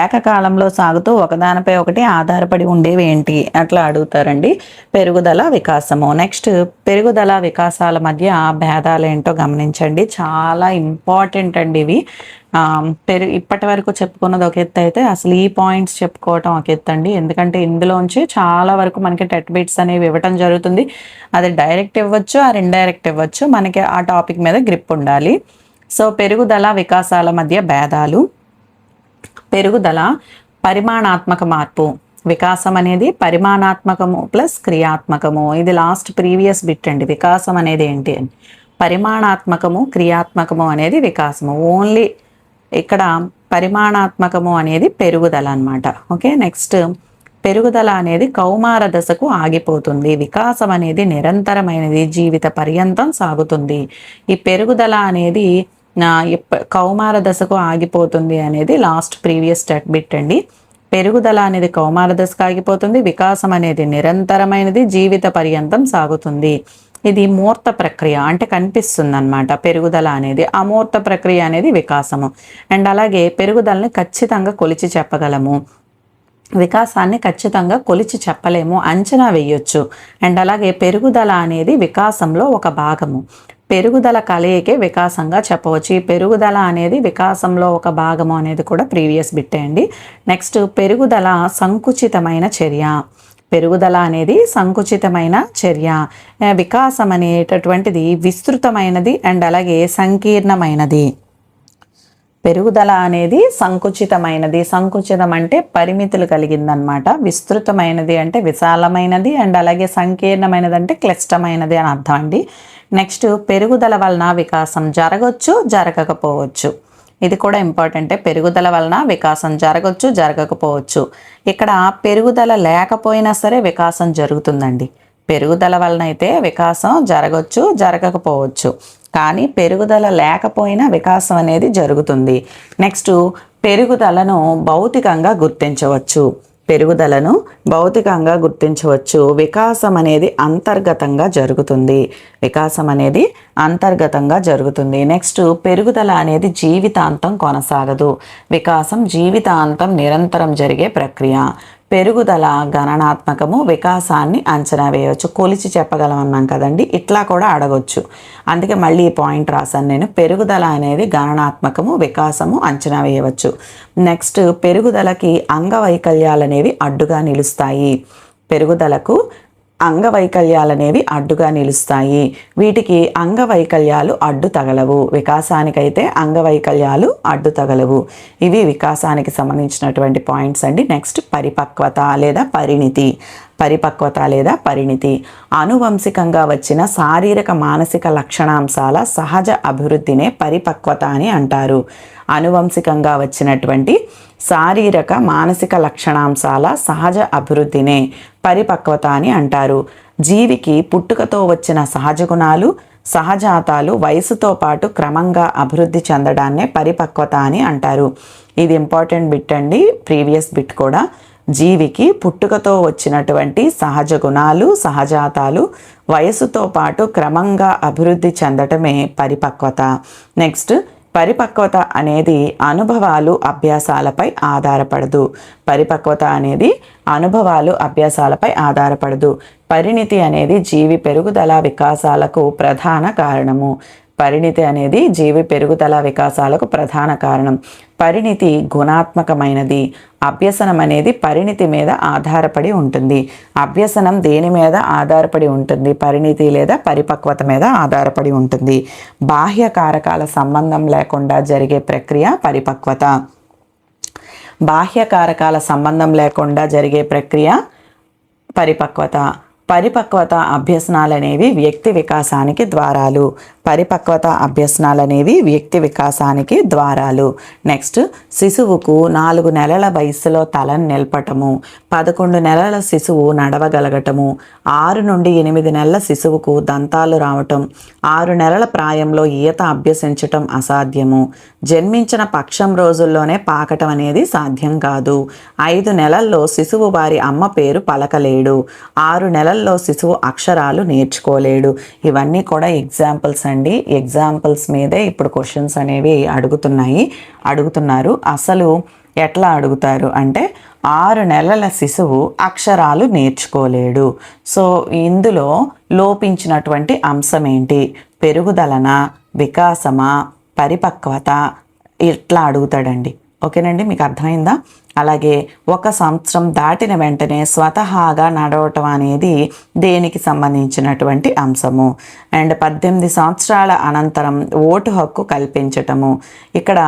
ఏకకాలంలో సాగుతూ ఒకదానిపై ఒకటి ఆధారపడి ఉండేవి ఏంటి అట్లా అడుగుతారండి. పెరుగుదల వికాసము. నెక్స్ట్, పెరుగుదల వికాసాల మధ్య భేదాలు ఏంటో గమనించండి. చాలా ఇంపార్టెంట్ అండి ఇవి. ఇప్పటి వరకు చెప్పుకున్నది ఒక ఎత్తు అయితే అసలు ఈ పాయింట్స్ చెప్పుకోవటం ఒక ఎత్తు అండి. ఎందుకంటే ఇందులోంచి చాలా వరకు మనకి టెట్ బిట్స్ అనేవి ఇవ్వటం జరుగుతుంది. అది డైరెక్ట్ ఇవ్వచ్చు, ఆ ఇండైరెక్ట్ ఇవ్వచ్చు. మనకి ఆ టాపిక్ మీద గ్రిప్ ఉండాలి. సో పెరుగుదల వికాసాల మధ్య భేదాలు. పెరుగుదల పరిమాణాత్మక మార్పు. వికాసం అనేది పరిమాణాత్మకము ప్లస్ క్రియాత్మకము. ఇది లాస్ట్ ప్రీవియస్ బిట్ అండి. వికాసం అనేది ఏంటి అని, పరిమాణాత్మకము క్రియాత్మకము అనేది వికాసము. ఓన్లీ ఇక్కడ పరిమాణాత్మకము అనేది పెరుగుదల అన్నమాట. ఓకే, నెక్స్ట్, పెరుగుదల అనేది కౌమార దశకు ఆగిపోతుంది. వికాసం అనేది నిరంతరమైనది, జీవిత పర్యంతం సాగుతుంది. ఈ పెరుగుదల అనేది కౌమార దశకు ఆగిపోతుంది అనేది లాస్ట్ ప్రీవియస్ టెట్ బిట్ అండి. పెరుగుదల అనేది కౌమార దశకు ఆగిపోతుంది, వికాసం అనేది నిరంతరమైనది, జీవిత పర్యంతం సాగుతుంది. ఇది మూర్త ప్రక్రియ అంటే కనిపిస్తుంది అన్నమాట. పెరుగుదల అనేది అమూర్త ప్రక్రియ అనేది వికాసము. అండ్ అలాగే పెరుగుదలని ఖచ్చితంగా కొలిచి చెప్పగలము, వికాసాన్ని ఖచ్చితంగా కొలిచి చెప్పలేము, అంచనా వేయొచ్చు. అండ్ అలాగే పెరుగుదల అనేది వికాసంలో ఒక భాగము. పెరుగుదల కలయికే వికాసంగా చెప్పవచ్చు. ఈ పెరుగుదల అనేది వికాసంలో ఒక భాగము అనేది కూడా ప్రీవియస్ బిట్టే అండి. నెక్స్ట్, పెరుగుదల సంకుచితమైన చర్య. పెరుగుదల అనేది సంకుచితమైన చర్య. వికాసం అనేటటువంటిది విస్తృతమైనది అండ్ అలాగే సంకీర్ణమైనది. పెరుగుదల అనేది సంకుచితమైనది. సంకుచితం అంటే పరిమితులు కలిగిందనమాట. విస్తృతమైనది అంటే విశాలమైనది అండ్ అలాగే సంకీర్ణమైనది అంటే క్లిష్టమైనది అని అర్థం అండి. నెక్స్ట్, పెరుగుదల వలన వికాసం జరగవచ్చు, జరగకపోవచ్చు. ఇది కూడా ఇంపార్టెంటే. పెరుగుదల వలన వికాసం జరగవచ్చు, జరగకపోవచ్చు. ఇక్కడ పెరుగుదల లేకపోయినా సరే వికాసం జరుగుతుందండి. పెరుగుదల వలన అయితే వికాసం జరగవచ్చు, జరగకపోవచ్చు. కానీ పెరుగుదల లేకపోయినా వికాసం అనేది జరుగుతుంది. నెక్స్ట్, పెరుగుదలను భౌతికంగా గుర్తించవచ్చు. పెరుగుదలను భౌతికంగా గుర్తించవచ్చు. వికాసం అనేది అంతర్గతంగా జరుగుతుంది. వికాసం అనేది అంతర్గతంగా జరుగుతుంది. నెక్స్ట్, పెరుగుదల అనేది జీవితాంతం కొనసాగదు. వికాసం జీవితాంతం నిరంతరం జరిగే ప్రక్రియ. పెరుగుదల గణనాత్మకము, వికాసాన్ని అంచనా వేయవచ్చు. కొలిచి చెప్పగలం అన్నాం కదండి, ఇట్లా కూడా అడగొచ్చు. అందుకే మళ్ళీ ఈ పాయింట్ రాశాను నేను. పెరుగుదల అనేది గణనాత్మకము, వికాసము అంచనా వేయవచ్చు. నెక్స్ట్, పెరుగుదలకి అంగవైకల్యాలు అనేవి అడ్డుగా నిలుస్తాయి. పెరుగుదలకు అంగవైకల్యాలనేవి అడ్డుగా నిలుస్తాయి. వీటికి అంగవైకల్యాలు అడ్డు తగలవు. వికాసానికైతే అంగవైకల్యాలు అడ్డు తగలవు. ఇవి వికాసానికి సంబంధించినటువంటి పాయింట్స్ అండి. నెక్స్ట్, పరిపక్వత లేదా పరిణితి. పరిపక్వత లేదా పరిణితి అనువంశికంగా వచ్చిన శారీరక మానసిక లక్షణాంశాల సహజ అభివృద్ధినే పరిపక్వత అని అంటారు. అనువంశికంగా వచ్చినటువంటి శారీరక మానసిక లక్షణాంశాల సహజ అభివృద్ధినే పరిపక్వత అని అంటారు. జీవికి పుట్టుకతో వచ్చిన సహజ గుణాలు, సహజాతాలు వయసుతో పాటు క్రమంగా అభివృద్ధి చెందడాన్నే పరిపక్వత అని అంటారు. ఇది ఇంపార్టెంట్ బిట్ అండి, ప్రీవియస్ బిట్ కూడా. జీవికి పుట్టుకతో వచ్చినటువంటి సహజ గుణాలు, సహజాతాలు వయసుతో పాటు క్రమంగా అభివృద్ధి చెందటమే పరిపక్వత. నెక్స్ట్, పరిపక్వత అనేది అనుభవాలు, అభ్యాసాలపై ఆధారపడదు. పరిపక్వత అనేది అనుభవాలు, అభ్యాసాలపై ఆధారపడదు. పరిణితి అనేది జీవి పెరుగుదల వికాసాలకు ప్రధాన కారణము. పరిణితి అనేది జీవి పెరుగుదల వికాసాలకు ప్రధాన కారణం. పరిణితి గుణాత్మకమైనది. అభ్యసనం అనేది పరిణితి మీద ఆధారపడి ఉంటుంది. అభ్యసనం దేని మీద ఆధారపడి ఉంటుంది? పరిణితి లేదా పరిపక్వత మీద ఆధారపడి ఉంటుంది. బాహ్య కారకాల సంబంధం లేకుండా జరిగే ప్రక్రియ పరిపక్వత. బాహ్య కారకాల సంబంధం లేకుండా జరిగే ప్రక్రియ పరిపక్వత. పరిపక్వత అభ్యసనాలు అనేవి వ్యక్తి వికాసానికి ద్వారాలు. పరిపక్వత అభ్యసనాలు అనేవి వ్యక్తి వికాసానికి ద్వారాలు. నెక్స్ట్, శిశువుకు 4 నెలల వయసులో తలను నిలపటము, 11 నెలల శిశువు నడవగలగటము, 6 నుండి 8 నెలల శిశువుకు దంతాలు రావటం, 6 నెలల ప్రాయంలో ఈత అభ్యసించటం అసాధ్యము. జన్మించిన పక్షం రోజుల్లోనే పాకటం అనేది సాధ్యం కాదు. 5 నెలల్లో శిశువు వారి అమ్మ పేరు పలకలేడు. 6 నెలల్లో శిశువు అక్షరాలు నేర్చుకోలేడు. ఇవన్నీ కూడా ఎగ్జాంపుల్స్ అండి. ఎగ్జాంపుల్స్ మీదే ఇప్పుడు క్వశ్చన్స్ అనేవి అడుగుతున్నారు. అసలు ఎట్లా అడుగుతారు అంటే 6 నెలల శిశువు అక్షరాలు నేర్చుకోలేడు. సో ఇందులో లోపించినటువంటి అంశం ఏంటి? పెరుగుదలనా, వికాసమా, పరిపక్వత, ఇట్లా అడుగుతాడండి. ఓకేనండి, మీకు అర్థమైందా? అలాగే 1 సంవత్సరం దాటిన వెంటనే స్వతహాగా నడవటం అనేది దేనికి సంబంధించినటువంటి అంశము. అండ్ 18 సంవత్సరాల అనంతరం ఓటు హక్కు కల్పించటము. ఇక్కడ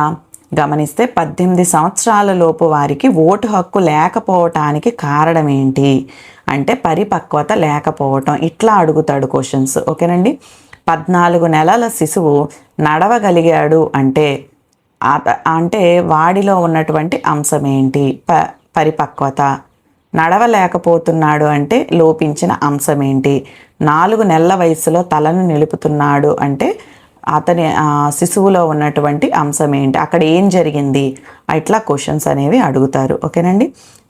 గమనిస్తే 18 సంవత్సరాల లోపు వారికి ఓటు హక్కు లేకపోవటానికి కారణం ఏంటి అంటే పరిపక్వత లేకపోవటం. ఇట్లా అడుగుతాడు క్వశ్చన్స్. ఓకేనండి, 14 నెలల శిశువు నడవగలిగాడు అంటే వాడిలో ఉన్నటువంటి అంశం ఏంటి? పరిపక్వత. నడవలేకపోతున్నాడు అంటే లోపించిన అంశం ఏంటి? 4 నెలల వయసులో తలను నిలుపుతున్నాడు అంటే అతని శిశువులో ఉన్నటువంటి అంశం ఏంటి? అక్కడ ఏం జరిగింది? ఇట్లా క్వశ్చన్స్ అనేవి అడుగుతారు. ఓకేనండి.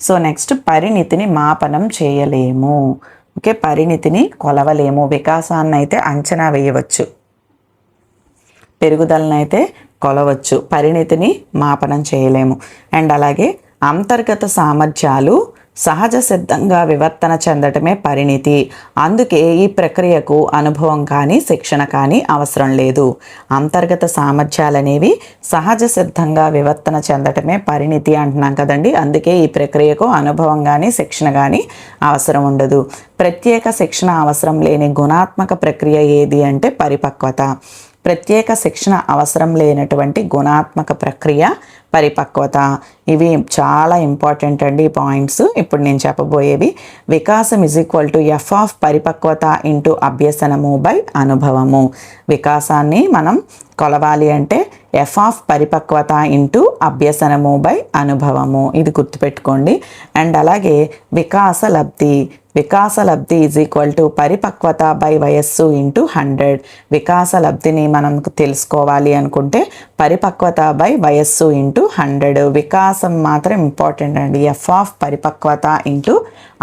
సో నెక్స్ట్, పరిణితిని మాపనం చేయలేము. ఓకే, పరిణితిని కొలవలేము. వికాసాన్ని అయితే అంచనా వేయవచ్చు, పెరుగుదలనైతే కొలవచ్చు, పరిణితిని మాపనం చేయలేము. అండ్ అలాగే అంతర్గత సామర్థ్యాలు సహజ సిద్ధంగా వివర్తన చెందటమే పరిణితి. అందుకే ఈ ప్రక్రియకు అనుభవం కానీ శిక్షణ కానీ అవసరం లేదు. అంతర్గత సామర్థ్యాలు అనేవి సహజ సిద్ధంగా వివర్తన చెందటమే పరిణితి అంటున్నాం కదండి. అందుకే ఈ ప్రక్రియకు అనుభవం కానీ శిక్షణ కానీ అవసరం ఉండదు. ప్రత్యేక శిక్షణ అవసరం లేని గుణాత్మక ప్రక్రియ ఏది అంటే పరిపక్వత. ప్రత్యేక శిక్షణ అవసరం లేనటువంటి గుణాత్మక ప్రక్రియ పరిపక్వత. ఇవి చాలా ఇంపార్టెంట్ అండి ఈ పాయింట్స్. ఇప్పుడు నేను చెప్పబోయేవి. వికాసం = F పరిపక్వత × అభ్యసనము / అనుభవము. వికాసాన్ని మనం కొలవాలి అంటే F పరిపక్వత × అభ్యసనము / అనుభవము. ఇది గుర్తుపెట్టుకోండి. అండ్ అలాగే వికాస లబ్ధి పరిపక్వత / వయస్సు × 100. వికాస లబ్ధిని మనం తెలుసుకోవాలి అనుకుంటే పరిపక్వత / వయస్సు × 100. వికాసం మాత్రం ఇంపార్టెంట్ అండి. F పరిపక్వత ×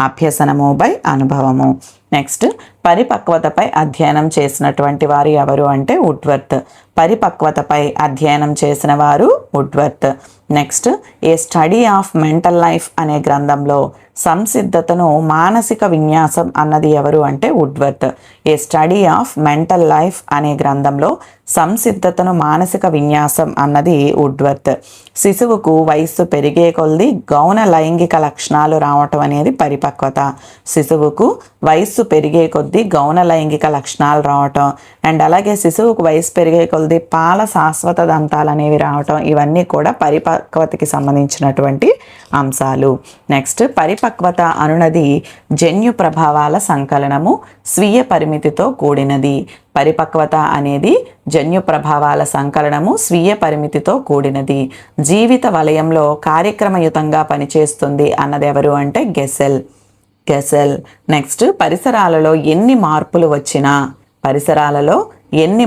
అభ్యసనము / అనుభవము. నెక్స్ట్, పరిపక్వతపై అధ్యయనం చేసినటువంటి వారు ఎవరు అంటే వుడ్వర్త్. పరిపక్వతపై అధ్యయనం చేసిన వారు Woodworth. Next, A study of mental life అనే గ్రంథంలో సంసిద్ధతను మానసిక విన్యాసం అన్నది ఎవరు అంటే Woodworth. A study of mental life అనే గ్రంథంలో సంసిద్ధతను మానసిక విన్యాసం అన్నది వుడ్వర్త్. శిశువుకు వయస్సు పెరిగే కొలది గౌణ లైంగిక లక్షణాలు రావటం అనేది పరిపక్వత. శిశువుకు వయస్సు పెరిగే కొద్దీ గౌణ లైంగిక లక్షణాలు రావటం, అండ్ అలాగే శిశువుకు వయసు పెరిగే కొలది పాల శాశ్వత దంతాలు అనేవి రావటం, ఇవన్నీ కూడా పరిపక్వతకి సంబంధించినటువంటి అంశాలు. నెక్స్ట్, పరిపక్వత అనునది జన్యు ప్రభావాల సంకలనము, స్వీయ పరిమితితో కూడినది. పరిపక్వత అనేది జన్యు ప్రభావాల సంకలనము, స్వీయ పరిమితితో కూడినది. జీవిత వలయంలో కార్యక్రమయుతంగా పనిచేస్తుంది అన్నది ఎవరు అంటే గెసెల్. నెక్స్ట్, పరిసరాలలో ఎన్ని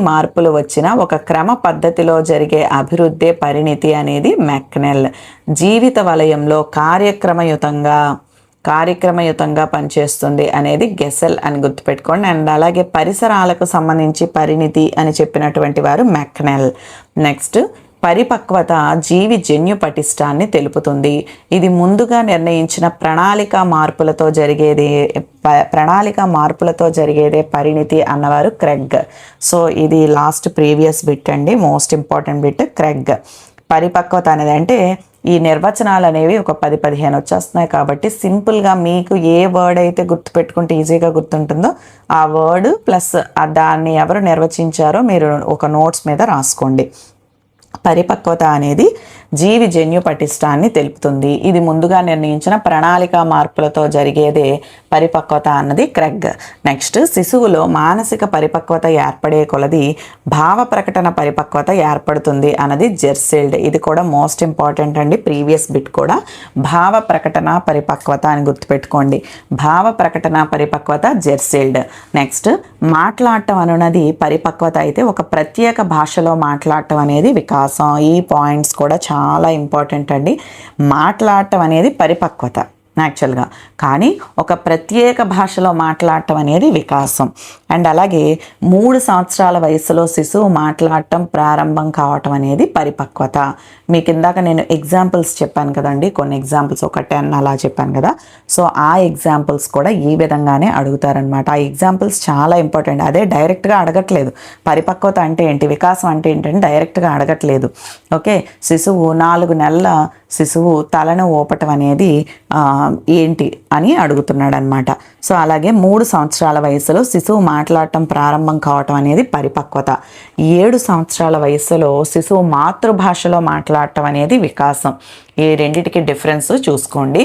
మార్పులు వచ్చినా ఒక క్రమ పద్ధతిలో జరిగే అభివృద్ధి పరిణితి అనేది మెక్నెల్. జీవిత వలయంలో కార్యక్రమయుతంగా పనిచేస్తుంది అనేది గెసెల్ అని గుర్తుపెట్టుకోండి. అండ్ అలాగే పరిసరాలకు సంబంధించి పరిణితి అని చెప్పినటువంటి వారు మెక్నెల్. నెక్స్ట్, పరిపక్వత జీవి జన్యు పటిష్టాన్ని తెలుపుతుంది. ఇది ముందుగా నిర్ణయించిన ప్రణాళిక మార్పులతో జరిగేదే పరిణితి అన్నవారు క్రెగ్. సో ఇది లాస్ట్ ప్రీవియస్ బిట్ అండి, మోస్ట్ ఇంపార్టెంట్ బిట్ క్రెగ్. పరిపక్వత అనేది అంటే ఈ నిర్వచనాలు అనేవి ఒక 10-15 వచ్చేస్తున్నాయి కాబట్టి సింపుల్గా మీకు ఏ వర్డ్ అయితే గుర్తుపెట్టుకుంటే ఈజీగా గుర్తుంటుందో ఆ వర్డ్ ప్లస్ దాన్ని ఎవరు నిర్వచించారో మీరు ఒక నోట్స్ మీద రాసుకోండి. పరిపక్వత అనేది జీవి జన్యు పటిష్టాన్ని తెలుపుతుంది. ఇది ముందుగా నిర్ణయించిన ప్రణాళికా మార్పులతో జరిగేదే పరిపక్వత అన్నది క్రెగ్. నెక్స్ట్, శిశువులో మానసిక పరిపక్వత ఏర్పడే కొలది భావ ప్రకటన పరిపక్వత ఏర్పడుతుంది అన్నది జెర్సిల్డ్. ఇది కూడా మోస్ట్ ఇంపార్టెంట్ అండి, ప్రీవియస్ బిట్ కూడా. భావ ప్రకటన పరిపక్వత అని గుర్తుపెట్టుకోండి. భావ ప్రకటన పరిపక్వత జెర్సిల్డ్. నెక్స్ట్, మాట్లాడటం అనున్నది పరిపక్వత అయితే ఒక ప్రత్యేక భాషలో మాట్లాడటం అనేది వికాసం. ఈ పాయింట్స్ కూడా చాలా ఇంపార్టెంట్ అండి. మాట్లాడటం అనేది పరిపక్వత యాక్చువల్గా, కానీ ఒక ప్రత్యేక భాషలో మాట్లాడటం అనేది వికాసం. అండ్ అలాగే 3 సంవత్సరాల వయసులో శిశువు మాట్లాడటం ప్రారంభం కావటం అనేది పరిపక్వత. మీకు ఇందాక నేను ఎగ్జాంపుల్స్ చెప్పాను కదండి, కొన్ని ఎగ్జాంపుల్స్ ఒక 10 అలా చెప్పాను కదా. సో ఆ ఎగ్జాంపుల్స్ కూడా ఈ విధంగానే అడుగుతారనమాట. ఆ ఎగ్జాంపుల్స్ చాలా ఇంపార్టెంట్. అదే డైరెక్ట్గా అడగట్లేదు. పరిపక్వత అంటే ఏంటి, వికాసం అంటే ఏంటంటే డైరెక్ట్గా అడగట్లేదు. ఓకే, శిశువు 4 నెలల శిశువు తలను ఊపటం అనేది ఏంటి అని అడుగుతున్నాడు అనమాట. సో అలాగే 3 సంవత్సరాల వయసులో శిశువు మాట్లాడటం ప్రారంభం కావటం అనేది పరిపక్వత. 7 సంవత్సరాల వయసులో శిశువు మాతృభాషలో మాట్లాడటం అనేది వికాసం. ఈ రెండిటికి డిఫరెన్స్ చూసుకోండి.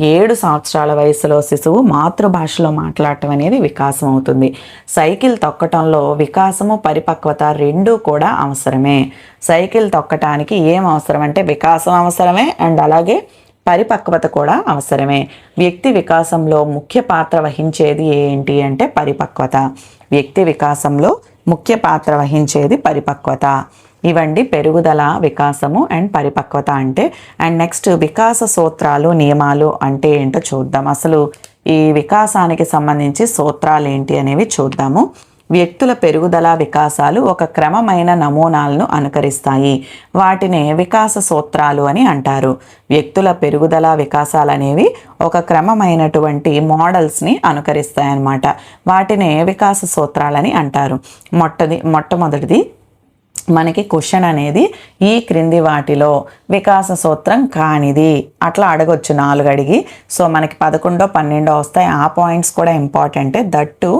7 సంవత్సరాల వయసులో శిశువు మాతృభాషలో మాట్లాడటం అనేది వికాసం అవుతుంది. సైకిల్ తొక్కటంలో వికాసము పరిపక్వత రెండూ కూడా అవసరమే. సైకిల్ తొక్కటానికి ఏం అవసరం అంటే వికాసం అవసరమే, అండ్ అలాగే పరిపక్వత కూడా అవసరమే. వ్యక్తి వికాసంలో ముఖ్య పాత్ర వహించేది ఏంటి అంటే పరిపక్వత. వ్యక్తి వికాసంలో ముఖ్య పాత్ర వహించేది పరిపక్వత. ఇవండి పెరుగుదల, వికాసము అండ్ పరిపక్వత అంటే. అండ్ నెక్స్ట్, వికాస సూత్రాలు, నియమాలు అంటే ఏంటో చూద్దాం. అసలు ఈ వికాసానికి సంబంధించి సూత్రాలు ఏంటి అనేవి చూద్దాము. వ్యక్తుల పెరుగుదల, వికాసాలు ఒక క్రమమైన నమూనాలను అనుకరిస్తాయి. వాటిని వికాస సూత్రాలు అని అంటారు. వ్యక్తుల పెరుగుదల, వికాసాలు అనేవి ఒక క్రమమైనటువంటి మోడల్స్ని అనుకరిస్తాయి అన్నమాట. వాటిని వికాస సూత్రాలని అంటారు. మొట్టమొదటిది మనకి క్వశ్చన్ అనేది ఈ క్రింది వాటిలో వికాస సూత్రం కానిది అట్లా అడగొచ్చు 4 అడిగి. సో మనకి 11, 12 వస్తాయి. ఆ పాయింట్స్ కూడా ఇంపార్టెంటే. దట్టు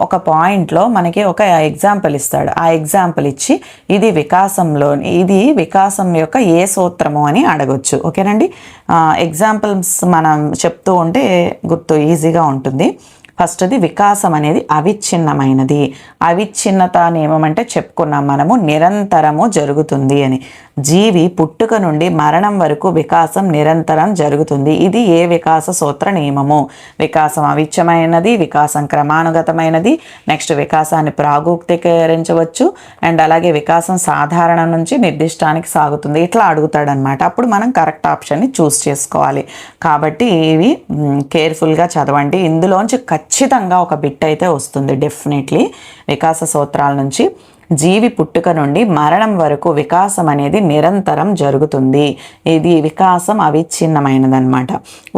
ఒక పాయింట్లో మనకి ఒక ఎగ్జాంపుల్ ఇస్తాడు. ఆ ఎగ్జాంపుల్ ఇచ్చి ఇది వికాసం యొక్క ఏ సూత్రము అని అడగొచ్చు. ఓకేనండి, ఎగ్జాంపుల్స్ మనం చెప్తూ ఉంటే గుర్తు ఈజీగా ఉంటుంది. ఫస్ట్ది వికాసం అనేది అవిచ్ఛిన్నమైనది. అవిచ్ఛిన్నత నియమం అంటే చెప్పుకున్నాం మనము, నిరంతరము జరుగుతుంది అని. జీవి పుట్టుక నుండి మరణం వరకు వికాసం నిరంతరం జరుగుతుంది. ఇది ఏ వికాస సూత్ర నియమము? వికాసం అవిచ్ఛమైనది, వికాసం క్రమానుగతమైనది, నెక్స్ట్ వికాసాన్ని ప్రాగుక్తీకరించవచ్చు, అండ్ అలాగే వికాసం సాధారణం నుంచి నిర్దిష్టానికి సాగుతుంది. ఇట్లా అడుగుతాడనమాట. అప్పుడు మనం కరెక్ట్ ఆప్షన్ని చూస్ చేసుకోవాలి. కాబట్టి ఇవి కేర్ఫుల్గా చదవండి. ఇందులోంచి ఖచ్చితంగా ఒక బిట్ అయితే వస్తుంది డెఫినెట్లీ. వికాస సూత్రాల నుంచి జీవి పుట్టుక నుండి మరణం వరకు వికాసం అనేది నిరంతరం జరుగుతుంది. ఇది వికాసం అవిచ్ఛిన్నమైనదన్నమాట.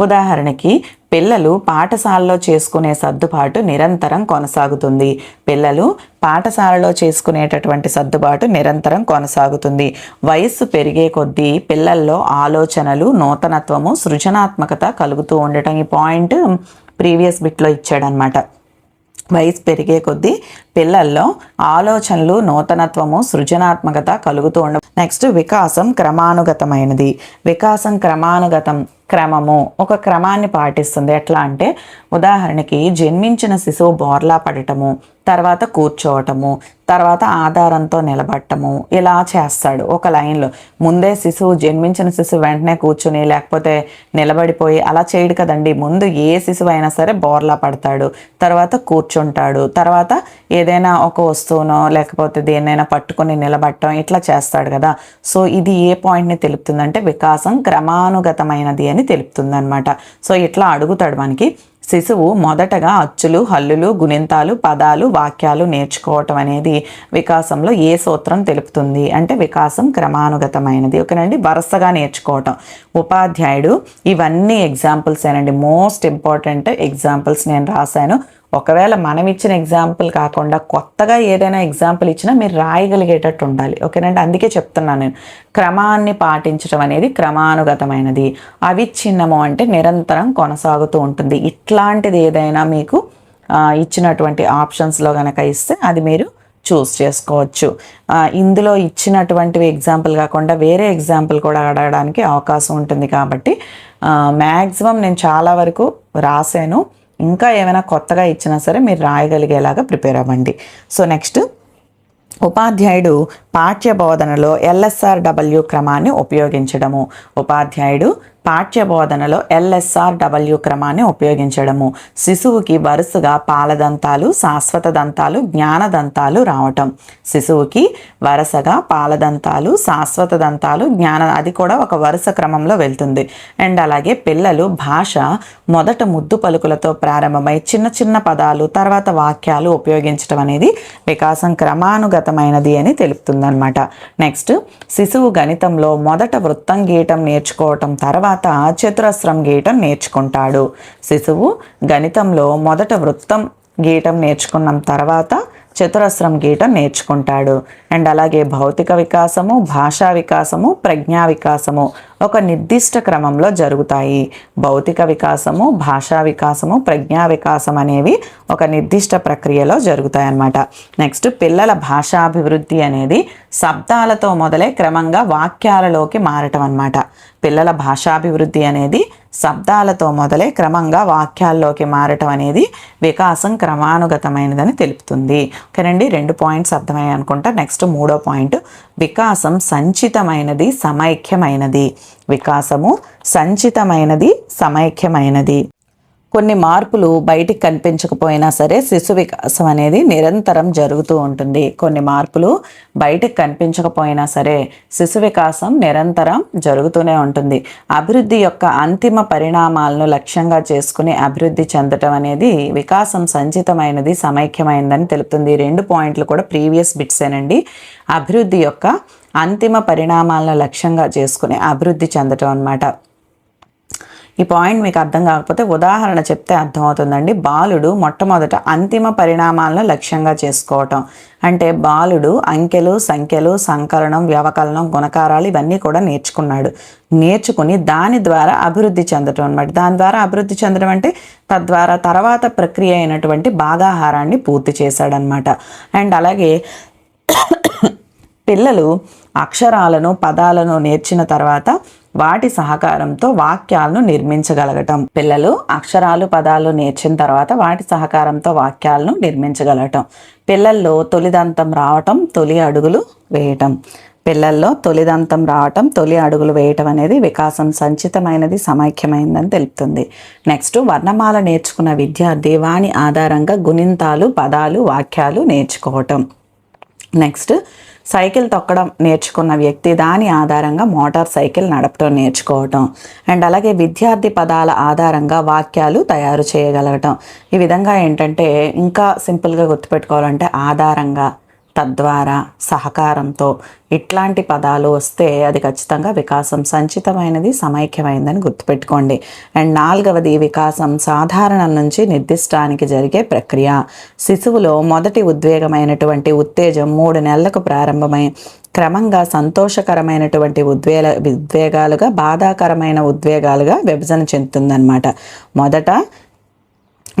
ఉదాహరణకి పిల్లలు పాఠశాలలో చేసుకునే సర్దుబాటు నిరంతరం కొనసాగుతుంది. పిల్లలు పాఠశాలలో చేసుకునేటటువంటి సర్దుబాటు నిరంతరం కొనసాగుతుంది. వయస్సు పెరిగే కొద్దీ పిల్లల్లో ఆలోచనలు, నూతనత్వము, సృజనాత్మకత కలుగుతూ ఉండటం. ఈ పాయింట్ ప్రీవియస్ బిట్లో ఇచ్చాడనమాట. వయసు పెరిగే కొద్దీ పిల్లల్లో ఆలోచనలు, నూతనత్వము, సృజనాత్మకత కలుగుతూ ఉండడం. నెక్స్ట్, వికాసం క్రమానుగతమైనది. వికాసం క్రమానుగతం, క్రమము ఒక క్రమాన్ని పాటిస్తుంది. ఎట్లా అంటే ఉదాహరణకి జన్మించిన శిశువు బోర్లా పడటము, తర్వాత కూర్చోవటము, తర్వాత ఆధారంతో నిలబడటము, ఇలా చేస్తాడు ఒక లైన్లో. ముందే జన్మించిన శిశువు వెంటనే కూర్చుని లేకపోతే నిలబడిపోయి అలా చేయడు కదండి. ముందు ఏ శిశువు అయినా సరే బోర్లా పడతాడు, తర్వాత కూర్చుంటాడు, తర్వాత ఏదైనా ఒక వస్తువునో లేకపోతే దేన్నైనా పట్టుకొని నిలబడటం, ఇట్లా చేస్తాడు కదా. సో ఇది ఏ పాయింట్ని తెలుపుతుందంటే వికాసం క్రమానుగతమైనది అని తెలుపుతుంది అనమాట. సో ఇట్లా అడుగుతాడు మనకి. శిశువు మొదటగా అచ్చులు, హల్లులు, గుణింతాలు, పదాలు, వాక్యాలు నేర్చుకోవటం అనేది వికాసంలో ఏ సూత్రం తెలుపుతుంది అంటే వికాసం క్రమానుగతమైనది. ఓకేనండి, వరుసగా నేర్చుకోవటం. ఉపాధ్యాయుడు, ఇవన్నీ ఎగ్జాంపుల్స్ ఏనండి, మోస్ట్ ఇంపార్టెంట్ ఎగ్జాంపుల్స్ నేను రాశాను. ఒకవేళ మనం ఇచ్చిన ఎగ్జాంపుల్ కాకుండా కొత్తగా ఏదైనా ఎగ్జాంపుల్ ఇచ్చినా మీరు రాయగలిగేటట్టు ఉండాలి. ఓకేనండి, అందుకే చెప్తున్నాను నేను. క్రమాన్ని పాటించడం అనేది క్రమానుగతమైనది. అవిచ్ఛిన్నము అంటే నిరంతరం కొనసాగుతూ ఉంటుంది. ఇట్లాంటిది ఏదైనా మీకు ఇచ్చినటువంటి ఆప్షన్స్లో కనుక ఇస్తే అది మీరు చూస్ చేసుకోవచ్చు. ఇందులో ఇచ్చినటువంటివి ఎగ్జాంపుల్ కాకుండా వేరే ఎగ్జాంపుల్ కూడా అడగడానికి అవకాశం ఉంటుంది కాబట్టి మ్యాక్సిమం నేను చాలా వరకు రాశాను. ఇంకా ఏమైనా కొత్తగా ఇచ్చినా సరే మీరు రాయగలిగేలాగా ప్రిపేర్ అవ్వండి. సో నెక్స్ట్, ఉపాధ్యాయుడు పాఠ్య బోధనలో LSRW క్రమాన్ని ఉపయోగించడము. ఉపాధ్యాయుడు పాఠ్య బోధనలో LSRW క్రమాన్ని ఉపయోగించడము. శిశువుకి వరుసగా పాలదంతాలు, శాశ్వత దంతాలు, జ్ఞానదంతాలు రావటం. శిశువుకి వరుసగా పాలదంతాలు, శాశ్వత దంతాలు, అది కూడా ఒక వరుస క్రమంలో వెళ్తుంది. అండ్ అలాగే పిల్లలు భాష మొదట ముద్దు పలుకులతో ప్రారంభమై చిన్న చిన్న పదాలు తర్వాత వాక్యాలు ఉపయోగించడం అనేది వికాసం క్రమానుగతమైనది అని తెలుపుతుందన్నమాట. నెక్స్ట్, శిశువు గణితంలో మొదట వృత్తం గీయటం నేర్చుకోవటం తర్వాత చతురస్రం గీయటం నేర్చుకుంటాడు. శిశువు గణితంలో మొదట వృత్తం గీయటం నేర్చుకున్న తర్వాత చతురస్రం గీయటం నేర్చుకుంటాడు. అండ్ అలాగే భౌతిక వికాసము, భాషా వికాసము, ప్రజ్ఞా వికాసము ఒక నిర్దిష్ట క్రమంలో జరుగుతాయి. భౌతిక వికాసము, భాషా వికాసము, ప్రజ్ఞా వికాసం అనేవి ఒక నిర్దిష్ట ప్రక్రియలో జరుగుతాయి అన్నమాట. నెక్స్ట్, పిల్లల భాషాభివృద్ధి అనేది శబ్దాలతో మొదలై క్రమంగా వాక్యాలలోకి మారటం అన్నమాట. పిల్లల భాషాభివృద్ధి అనేది శబ్దాలతో మొదలై క్రమంగా వాక్యాల్లోకి మారటం అనేది వికాసం క్రమానుగతమైనదని తెలుపుతుంది. ఓకేనండి, 2 పాయింట్స్ అర్థమయ్యాయి అనుకుంటా. నెక్స్ట్ 3వ పాయింట్, వికాసం సంచితమైనది, సమైక్యమైనది. వికాసము సంచితమైనది, సమైక్యమైనది. కొన్ని మార్పులు బయటికి కనిపించకపోయినా సరే శిశు వికాసం అనేది నిరంతరం జరుగుతూ ఉంటుంది. కొన్ని మార్పులు బయటికి కనిపించకపోయినా సరే శిశు వికాసం నిరంతరం జరుగుతూనే ఉంటుంది. అభివృద్ధి యొక్క అంతిమ పరిణామాలను లక్ష్యంగా చేసుకుని అభివృద్ధి చెందటం అనేది వికాసం సంచితమైనది, సమైక్యమైనదని తెలుపుతుంది. 2 పాయింట్లు కూడా ప్రీవియస్ బిట్సేనండి. అభివృద్ధి యొక్క అంతిమ పరిణామాలను లక్ష్యంగా చేసుకుని అభివృద్ధి చెందటం అన్నమాట. ఈ పాయింట్ మీకు అర్థం కాకపోతే ఉదాహరణ చెప్తే అర్థమవుతుందండి. బాలుడు మొట్టమొదట అంతిమ పరిణామాలను లక్ష్యంగా చేసుకోవటం అంటే బాలుడు అంకెలు, సంఖ్యలు, సంకలనం, వ్యవకలనం, గుణకారాలు ఇవన్నీ కూడా నేర్చుకుని దాని ద్వారా అభివృద్ధి చెందటం అనమాట. దాని ద్వారా అభివృద్ధి చెందడం అంటే తద్వారా తర్వాత ప్రక్రియ అయినటువంటి భాగాహారాన్ని పూర్తి చేశాడనమాట. అండ్ అలాగే పిల్లలు అక్షరాలను, పదాలను నేర్చిన తర్వాత వాటి సహకారంతో వాక్యాలను నిర్మించగలగటం. పిల్లలు అక్షరాలు, పదాలు నేర్చిన తర్వాత వాటి సహకారంతో వాక్యాలను నిర్మించగలగటం. పిల్లల్లో తొలిదంతం రావటం, తొలి అడుగులు వేయటం. పిల్లల్లో తొలిదంతం రావటం, తొలి అడుగులు వేయటం అనేది వికాసం సంచితమైనది, సమైక్యమైనదని తెలుపుతుంది. నెక్స్ట్, వర్ణమాల నేర్చుకున్న విద్యార్థి వాని ఆధారంగా గుణింతాలు, పదాలు, వాక్యాలు నేర్చుకోవటం. నెక్స్ట్, సైకిల్ తొక్కడం నేర్చుకున్న వ్యక్తి దాని ఆధారంగా మోటార్ సైకిల్ నడపడం నేర్చుకోవటం. అండ్ అలాగే విద్యార్థి పదాల ఆధారంగా వాక్యాలు తయారు చేయగలగటం. ఈ విధంగా ఏంటంటే ఇంకా సింపుల్గా గుర్తుపెట్టుకోవాలంటే ఆధారంగా, తద్వారా, సహకారంతో ఇట్లాంటి పదాలు వస్తే అది ఖచ్చితంగా వికాసం సంచితమైనది, సమైక్యమైనదని గుర్తుపెట్టుకోండి. అండ్ 4వది, వికాసం సాధారణం నుంచి నిర్దిష్టానికి జరిగే ప్రక్రియ. శిశువులో మొదటి ఉద్వేగమైనటువంటి ఉత్తేజం 3 నెలలకు ప్రారంభమై క్రమంగా సంతోషకరమైనటువంటి ఉద్వేగాలుగా, బాధాకరమైన ఉద్వేగాలుగా విభజన చెందుతుందన్నమాట. మొదట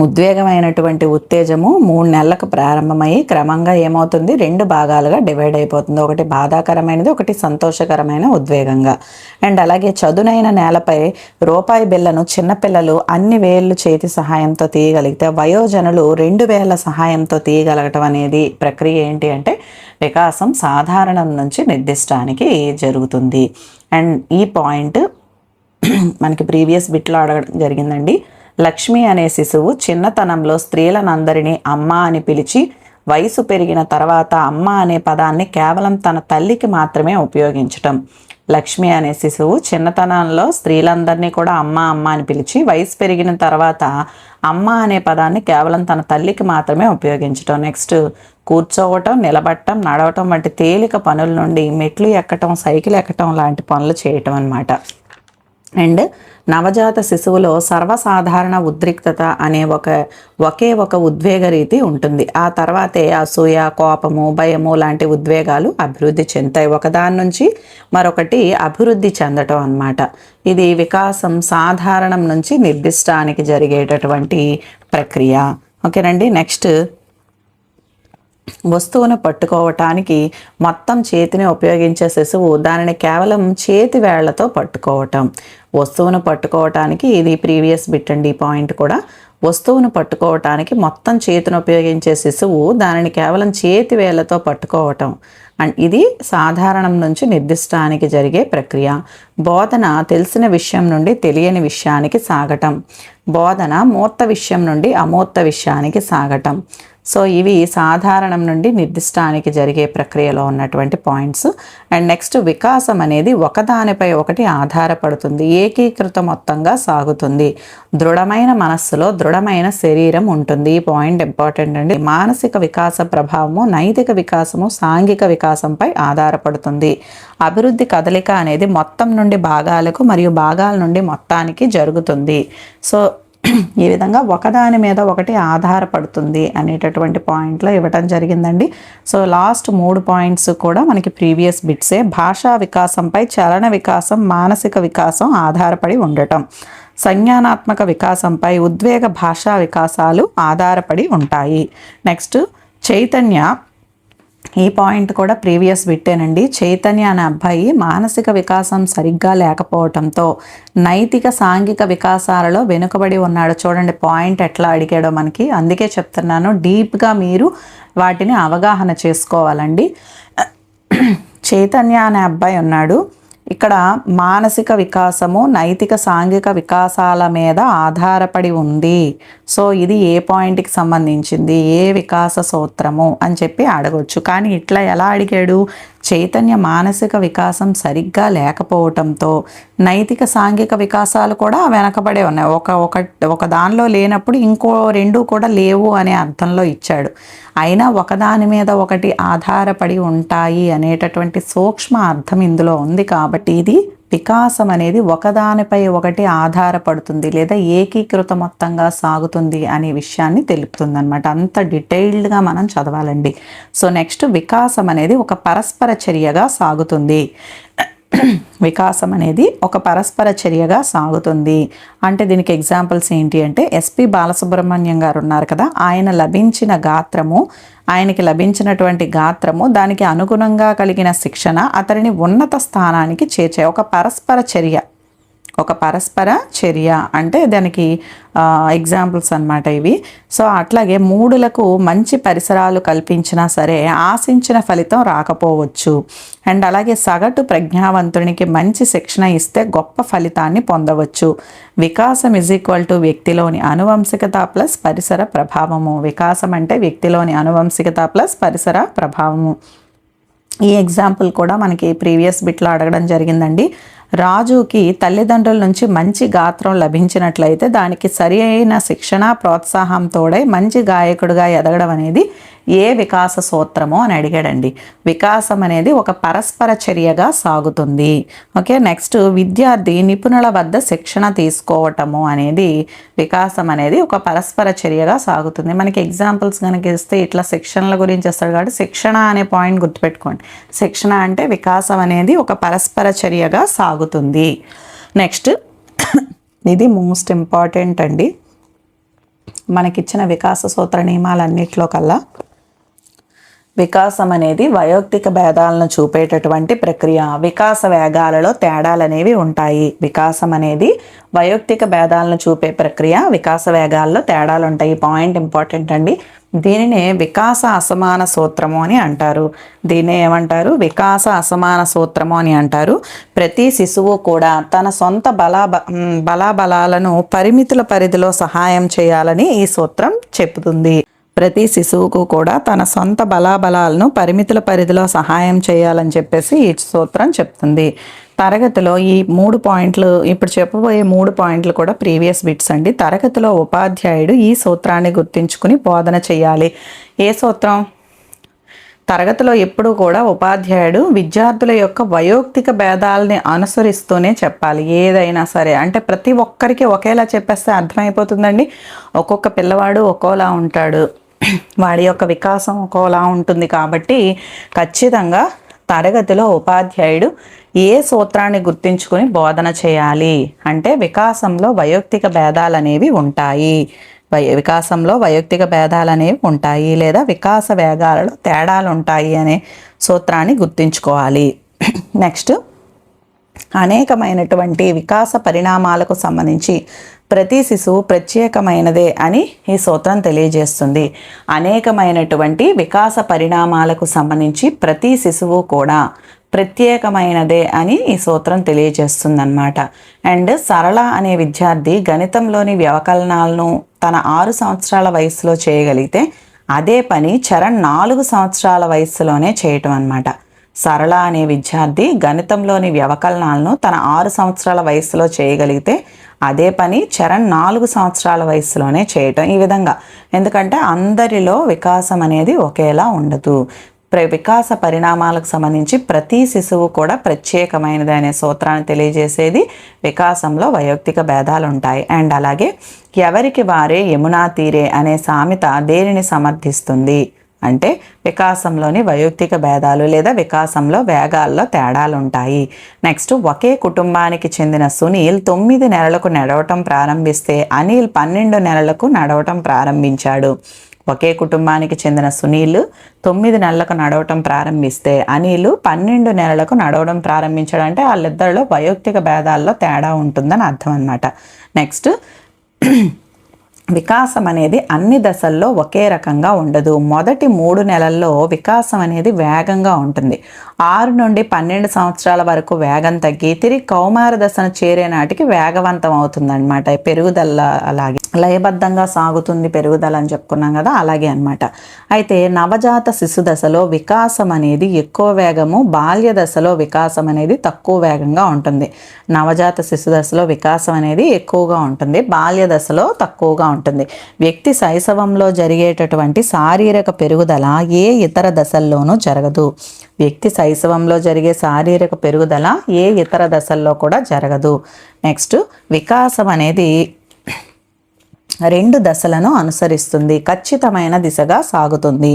ఉద్వేగమైనటువంటి ఉత్తేజము 3 నెలలకు ప్రారంభమయ్యి క్రమంగా ఏమవుతుంది, 2 భాగాలుగా డివైడ్ అయిపోతుంది. ఒకటి బాధాకరమైనది, ఒకటి సంతోషకరమైన ఉద్వేగంగా. అండ్ అలాగే చదునైన నేలపై రూపాయి బిళ్ళను చిన్నపిల్లలు అన్ని వేళ్ళు చేతి సహాయంతో తీయగలిగితే వయోజనులు 2 వేళ్ల సహాయంతో తీయగలగటం అనేది ప్రక్రియ ఏంటి అంటే వికాసం సాధారణం నుంచి నిర్దిష్టానికి జరుగుతుంది. అండ్ ఈ పాయింట్ మనకి ప్రీవియస్ బిట్లో అడగడం జరిగిందండి. లక్ష్మి అనే శిశువు చిన్నతనంలో స్త్రీలనందరినీ అమ్మ అని పిలిచి వయసు పెరిగిన తర్వాత అమ్మ అనే పదాన్ని కేవలం తన తల్లికి మాత్రమే ఉపయోగించటం. లక్ష్మి అనే శిశువు చిన్నతనంలో స్త్రీలందరినీ కూడా అమ్మ అమ్మ అని పిలిచి వయసు పెరిగిన తర్వాత అమ్మ అనే పదాన్ని కేవలం తన తల్లికి మాత్రమే ఉపయోగించటం. నెక్స్ట్, కూర్చోవటం, నిలబడటం, నడవటం వంటి తేలిక పనుల నుండి మెట్లు ఎక్కటం, సైకిల్ ఎక్కటం లాంటి పనులు చేయటం అన్నమాట. అండ్ నవజాత శిశువులో సర్వసాధారణ ఉద్రిక్తత అనే ఒకే ఒక ఉద్వేగ రీతి ఉంటుంది. ఆ తర్వాతే అసూయ, కోపము, భయము లాంటి ఉద్వేగాలు అభివృద్ధి చెందుతాయి. ఒకదాని నుంచి మరొకటి అభివృద్ధి చెందటం అన్నమాట. ఇది వికాసం సాధారణం నుంచి నిర్దిష్టానికి జరిగేటటువంటి ప్రక్రియ. ఓకేనండి. నెక్స్ట్ వస్తువును పట్టుకోవటానికి మొత్తం చేతిని ఉపయోగించే శిశువు దానిని కేవలం చేతి వేళ్లతో పట్టుకోవటం. వస్తువును పట్టుకోవటానికి ఇది ప్రీవియస్ బిట్ అండి. ఈ పాయింట్ కూడా వస్తువును పట్టుకోవటానికి మొత్తం చేతిని ఉపయోగించే శిశువు దానిని కేవలం చేతి వేళ్లతో పట్టుకోవటం. అండ్ ఇది సాధారణం నుంచి నిర్దిష్టానికి జరిగే ప్రక్రియ. బోధన తెలిసిన విషయం నుండి తెలియని విషయానికి సాగటం. బోధన మూర్త విషయం నుండి అమూర్త విషయానికి సాగటం. సో ఇవి సాధారణం నుండి నిర్దిష్టానికి జరిగే ప్రక్రియలో ఉన్నటువంటి పాయింట్స్. అండ్ నెక్స్ట్ వికాసం అనేది ఒకదానిపై ఒకటి ఆధారపడుతుంది, ఏకీకృత మొత్తంగా సాగుతుంది. దృఢమైన మనస్సులో దృఢమైన శరీరం ఉంటుంది. ఈ పాయింట్ ఇంపార్టెంట్ అండి. మానసిక వికాస ప్రభావము నైతిక వికాసము సాంఘిక వికాసంపై ఆధారపడుతుంది. అభివృద్ధి కదలిక అనేది మొత్తం నుండి భాగాలకు మరియు భాగాల నుండి మొత్తానికి జరుగుతుంది. సో ఈ విధంగా ఒకదాని మీద ఒకటి ఆధారపడుతుంది అనేటటువంటి పాయింట్లో ఇవ్వటం జరిగిందండి. సో లాస్ట్ 3 పాయింట్స్ కూడా మనకి ప్రీవియస్ బిట్సే. భాషా వికాసంపై చలన వికాసం మానసిక వికాసం ఆధారపడి ఉండటం. సంజ్ఞానాత్మక వికాసంపై ఉద్వేగ భాషా వికాసాలు ఆధారపడి ఉంటాయి. నెక్స్ట్ చైతన్య, ఈ పాయింట్ కూడా ప్రీవియస్ బిట్టేనండి. చైతన్య అనే అబ్బాయి మానసిక వికాసం సరిగ్గా లేకపోవటంతో నైతిక సాంఘిక వికాసాలలో వెనుకబడి ఉన్నాడు. చూడండి పాయింట్ ఎట్లా అడిగాడో మనకి. అందుకే చెప్తున్నాను, డీప్గా మీరు వాటిని అవగాహన చేసుకోవాలండి. చైతన్య అనే అబ్బాయి ఉన్నాడు. ఇక్కడ మానసిక వికాసము నైతిక సాంఘిక వికాసాల మీద ఆధారపడి ఉంది. సో ఇది ఏ పాయింట్కి సంబంధించింది, ఏ వికాస సూత్రము అని చెప్పి అడగొచ్చు. కానీ ఇట్లా ఎలా అడిగాడు, చైతన్య మానసిక వికాసం సరిగ్గా లేకపోవటంతో నైతిక సాంఘిక వికాసాలు కూడా వెనకబడే ఉన్నాయి. ఒక దానిలో లేనప్పుడు ఇంకో 2 కూడా లేవు అనే అర్థంలో ఇచ్చాడు. అయినా ఒకదాని మీద ఒకటి ఆధారపడి ఉంటాయి అనేటటువంటి సూక్ష్మ అర్థం ఇందులో ఉంది. కాబట్టి ఇది వికాసం అనేది ఒకదానిపై ఒకటి ఆధారపడుతుంది లేదా ఏకీకృత మొత్తంగా సాగుతుంది అనే విషయాన్ని తెలుపుతుంది అనమాట. అంత డీటెయిల్డ్గా మనం చదవాలండి. సో నెక్స్ట్ వికాసం అనేది ఒక పరస్పర చర్యగా సాగుతుంది. వికాసం అనేది ఒక పరస్పర చర్యగా సాగుతుంది అంటే దీనికి ఎగ్జాంపుల్స్ ఏంటి అంటే ఎస్పి బాలసుబ్రహ్మణ్యం గారు ఉన్నారు కదా, ఆయనకి లభించినటువంటి గాత్రము దానికి అనుగుణంగా కలిగిన శిక్షణ అతనిని ఉన్నత స్థానానికి చేర్చే ఒక పరస్పర చర్య అంటే దానికి ఎగ్జాంపుల్స్ అన్నమాట ఇవి. సో అట్లాగే మూడులకు మంచి పరిసరాలు కల్పించినా సరే ఆశించిన ఫలితం రాకపోవచ్చు. అండ్ అలాగే సగటు ప్రజ్ఞావంతునికి మంచి శిక్షణ ఇస్తే గొప్ప ఫలితాన్ని పొందవచ్చు. వికాసం = వ్యక్తిలోని అనువంశికత ప్లస్ పరిసర ప్రభావము. వికాసం అంటే వ్యక్తిలోని అనువంశికత ప్లస్ పరిసర ప్రభావము. ఈ ఎగ్జాంపుల్ కూడా మనకి ప్రీవియస్ బిట్లో అడగడం జరిగిందండి. రాజుకి తల్లిదండ్రుల నుంచి మంచి గాత్రం లభించినట్లయితే దానికి సరి అయిన శిక్షణ ప్రోత్సాహం తోడై మంచి గాయకుడిగా ఎదగడం అనేది ఏ వికాస సూత్రమో అని అడిగాడండి. వికాసం అనేది ఒక పరస్పర చర్యగా సాగుతుంది. ఓకే, నెక్స్ట్ విద్యార్థి నిపుణుల వద్ద శిక్షణ తీసుకోవటము అనేది వికాసం అనేది ఒక పరస్పర చర్యగా సాగుతుంది. మనకి ఎగ్జాంపుల్స్ కనుక ఇస్తే ఇట్లా శిక్షణల గురించి ఇస్తాడు కాబట్టి శిక్షణ అనే పాయింట్ గుర్తుపెట్టుకోండి. శిక్షణ అంటే వికాసం అనేది ఒక పరస్పర చర్యగా సాగుతుంది. నెక్స్ట్ ఇది మోస్ట్ ఇంపార్టెంట్ అండి. మనకిచ్చిన వికాస సూత్ర నియమాలన్నిట్లో కల్లా వికాసం అనేది వయోక్తిక భేదాలను చూపేటటువంటి ప్రక్రియ. వికాస వేగాలలో తేడాలు అనేవి ఉంటాయి. వికాసం అనేది వయోక్తిక భేదాలను చూపే ప్రక్రియ. వికాస వేగాల్లో తేడాలు ఉంటాయి. ఈ పాయింట్ ఇంపార్టెంట్ అండి. దీనినే వికాస అసమాన సూత్రము అని అంటారు. దీన్నే ఏమంటారు? వికాస అసమాన సూత్రము అని అంటారు. ప్రతి శిశువు కూడా తన సొంత బలాబలాలను పరిమితుల పరిధిలో సహాయం చేయాలని ఈ సూత్రం చెబుతుంది. ప్రతి శిశువుకు కూడా తన సొంత బలాబలాలను పరిమితుల పరిధిలో సహాయం చేయాలని చెప్పేసి ఈ సూత్రం చెప్తుంది. తరగతిలో ఈ 3 పాయింట్లు, ఇప్పుడు చెప్పబోయే 3 పాయింట్లు కూడా ప్రీవియస్ బిట్స్ అండి. తరగతిలో ఉపాధ్యాయుడు ఈ సూత్రాన్ని గుర్తించుకుని బోధన చేయాలి. ఏ సూత్రం? తరగతిలో ఎప్పుడు కూడా ఉపాధ్యాయుడు విద్యార్థుల యొక్క వయోక్తిక భేదాలని అనుసరిస్తూనే చెప్పాలి ఏదైనా సరే. అంటే ప్రతి ఒక్కరికి ఒకేలా చెప్పేస్తే అర్థమైపోతుందండి. ఒక్కొక్క పిల్లవాడు ఒక్కోలా ఉంటాడు, వాడి యొక్క వికాసం ఒక్కోలా ఉంటుంది. కాబట్టి ఖచ్చితంగా తరగతిలో ఉపాధ్యాయుడు ఏ సూత్రాన్ని గుర్తించుకుని బోధన చేయాలి అంటే వికాసంలో వయోక్తిక భేదాలు అనేవి ఉంటాయి. వికాసంలో వైయక్తిక భేదాలు అనేవి ఉంటాయి లేదా వికాస వేగాలలో తేడాలు ఉంటాయి అనే సూత్రాన్ని గుర్తుంచుకోవాలి. నెక్స్ట్, అనేకమైనటువంటి వికాస పరిణామాలకు సంబంధించి ప్రతి శిశువు ప్రత్యేకమైనదే అని ఈ సూత్రం తెలియజేస్తుంది. అనేకమైనటువంటి వికాస పరిణామాలకు సంబంధించి ప్రతి శిశువు కూడా ప్రత్యేకమైనదే అని ఈ సూత్రం తెలియజేస్తుందన్నమాట. అండ్ సరళ అనే విద్యార్థి గణితంలోని వ్యవకలనాలను తన 6 సంవత్సరాల వయసులో చేయగలిగితే అదే పని చరణ్ 4 సంవత్సరాల వయసులోనే చేయటం అన్నమాట. సరళ అనే విద్యార్థి గణితంలోని వ్యవకలనాలను తన 6 సంవత్సరాల వయసులో చేయగలిగితే అదే పని చరణ్ 4 సంవత్సరాల వయసులోనే చేయటం. ఈ విధంగా, ఎందుకంటే అందరిలో వికాసం అనేది ఒకేలా ఉండదు. వికాస పరిణామాలకు సంబంధించి ప్రతి శిశువు కూడా ప్రత్యేకమైనది అనే సూత్రాన్ని తెలియజేసేది వికాసంలో వైయక్తిక భేదాలు ఉంటాయి. అండ్ అలాగే ఎవరికి వారే యమునా తీరే అనే సామెత దేనిని సమర్థిస్తుంది అంటే వికాసంలోని వైయక్తిక భేదాలు లేదా వికాసంలో వేగాల్లో తేడాలు ఉంటాయి. నెక్స్ట్, ఒకే కుటుంబానికి చెందిన సునీల్ 9 నెలలకు నడవటం ప్రారంభిస్తే అనిల్ 12 నెలలకు నడవటం ప్రారంభించాడు. ఒకే కుటుంబానికి చెందిన సునీల్ 9 నెలలకు నడవటం ప్రారంభిస్తే అనిల్ 12 నెలలకు నడవడం ప్రారంభించాడు. అంటే వాళ్ళిద్దరిలో వైయక్తిక భేదాల్లో తేడా ఉంటుందని అర్థం అన్నమాట. నెక్స్ట్, వికాసం అనేది అన్ని దశల్లో ఒకే రకంగా ఉండదు. మొదటి 3 నెలల్లో వికాసం అనేది వేగంగా ఉంటుంది. 6 నుండి 12 సంవత్సరాల వరకు వేగం తగ్గి తిరిగి కౌమార దశను చేరే నాటికి వేగవంతం అవుతుందన్నమాట. పెరుగుదల అలాగే లయబద్ధంగా సాగుతుంది పెరుగుదల అని చెప్పుకున్నాం కదా, అలాగే అన్నమాట. అయితే నవజాత శిశు దశలో వికాసం అనేది ఎక్కువ వేగము, బాల్య దశలో వికాసం అనేది తక్కువ వేగంగా ఉంటుంది. నవజాత శిశు దశలో వికాసం అనేది ఎక్కువగా ఉంటుంది, బాల్య దశలో తక్కువగా ఉంటుంది. వ్యక్తి శైశవంలో జరిగేటటువంటి శారీరక పెరుగుదల ఏ ఇతర దశల్లోనూ జరగదు. వ్యక్తి శైశవంలో జరిగే శారీరక పెరుగుదల ఏ ఇతర దశల్లో కూడా జరగదు. నెక్స్ట్, వికాసం అనేది 2 దశలను అనుసరిస్తుంది, ఖచ్చితమైన దిశగా సాగుతుంది.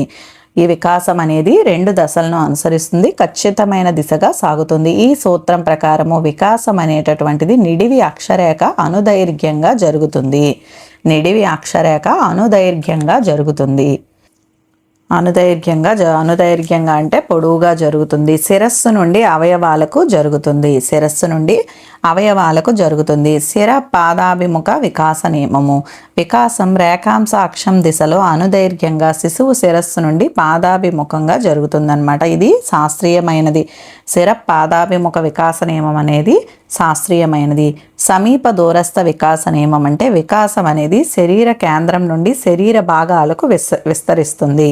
ఈ వికాసం అనేది 2 దశలను అనుసరిస్తుంది, ఖచ్చితమైన దిశగా సాగుతుంది. ఈ సూత్రం ప్రకారము వికాసం అనేటటువంటిది నిడివి అక్షరేఖ అనుదైర్ఘ్యంగా జరుగుతుంది. నిడివి అక్షరేఖ అనుదైర్ఘ్యంగా జరుగుతుంది. అనుదైర్ఘ్యంగా అంటే పొడవుగా జరుగుతుంది. శిరస్సు నుండి అవయవాలకు జరుగుతుంది. శిరస్సు నుండి అవయవాలకు జరుగుతుంది. శిర పాదాభిముఖ వికాస నియమము. వికాసం రేఖాంశ అక్షం దిశలో అనుదైర్ఘ్యంగా శిశువు శిరస్సు నుండి పాదాభిముఖంగా జరుగుతుందన్నమాట. ఇది శాస్త్రీయమైనది. శిర పాదాభిముఖ వికాస నియమం అనేది శాస్త్రీయమైనది. సమీప దూరస్థ వికాస నియమం అంటే వికాసం అనేది శరీర కేంద్రం నుండి శరీర భాగాలకు విస్తరిస్తుంది.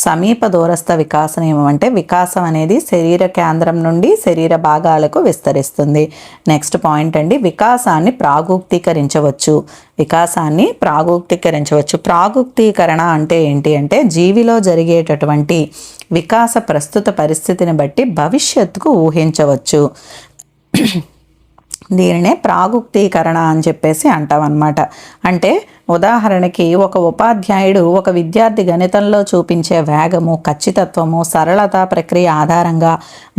సమీప దూరస్థ వికాస నియమం అంటే వికాసం అనేది శరీర కేంద్రం నుండి శరీర భాగాలకు విస్తరిస్తుంది. నెక్స్ట్ పాయింట్ అండి, వికాసాన్ని ప్రాగుక్తీకరించవచ్చు. వికాసాన్ని ప్రాగుక్తీకరించవచ్చు. ప్రాగుక్తీకరణ అంటే ఏంటి అంటే జీవిలో జరిగేటటువంటి వికాస ప్రస్తుత పరిస్థితిని బట్టి భవిష్యత్తుకు ఊహించవచ్చు. దీనినే ప్రాగుక్తీకరణ అని చెప్పేసి అంటామన్నమాట. అంటే ఉదాహరణకి ఒక ఉపాధ్యాయుడు ఒక విద్యార్థి గణితంలో చూపించే వేగము, ఖచ్చితత్వము, సరళత ప్రక్రియ ఆధారంగా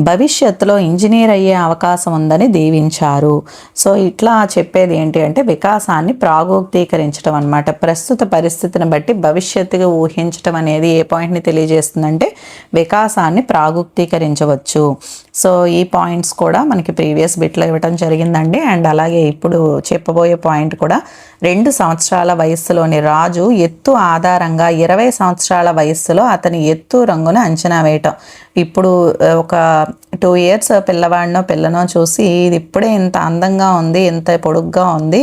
భవిష్యత్తులో ఇంజనీర్ అయ్యే అవకాశం ఉందని దీవించారు. సో ఇట్లా చెప్పేది ఏంటి అంటే వికాసాన్ని ప్రాగుక్తీకరించడం అన్నమాట. ప్రస్తుత పరిస్థితిని బట్టి భవిష్యత్తుగా ఊహించడం అనేది ఏ పాయింట్ని తెలియజేస్తుందంటే వికాసాన్ని ప్రాగుక్తీకరించవచ్చు. సో ఈ పాయింట్స్ కూడా మనకి ప్రీవియస్ బిట్లో ఇవ్వటం జరిగిందండి. అండ్ అలాగే ఇప్పుడు చెప్పబోయే పాయింట్ కూడా 2 సంవత్సరాల వయస్సులోని రాజు ఎత్తు ఆధారంగా 20 సంవత్సరాల వయస్సులో అతని ఎత్తు రంగును అంచనా వేయటం. ఇప్పుడు ఒక 2 years పిల్లవాడినో పిల్లనో చూసి ఇది ఇప్పుడే ఇంత అందంగా ఉంది, ఇంత పొడుగ్గా ఉంది,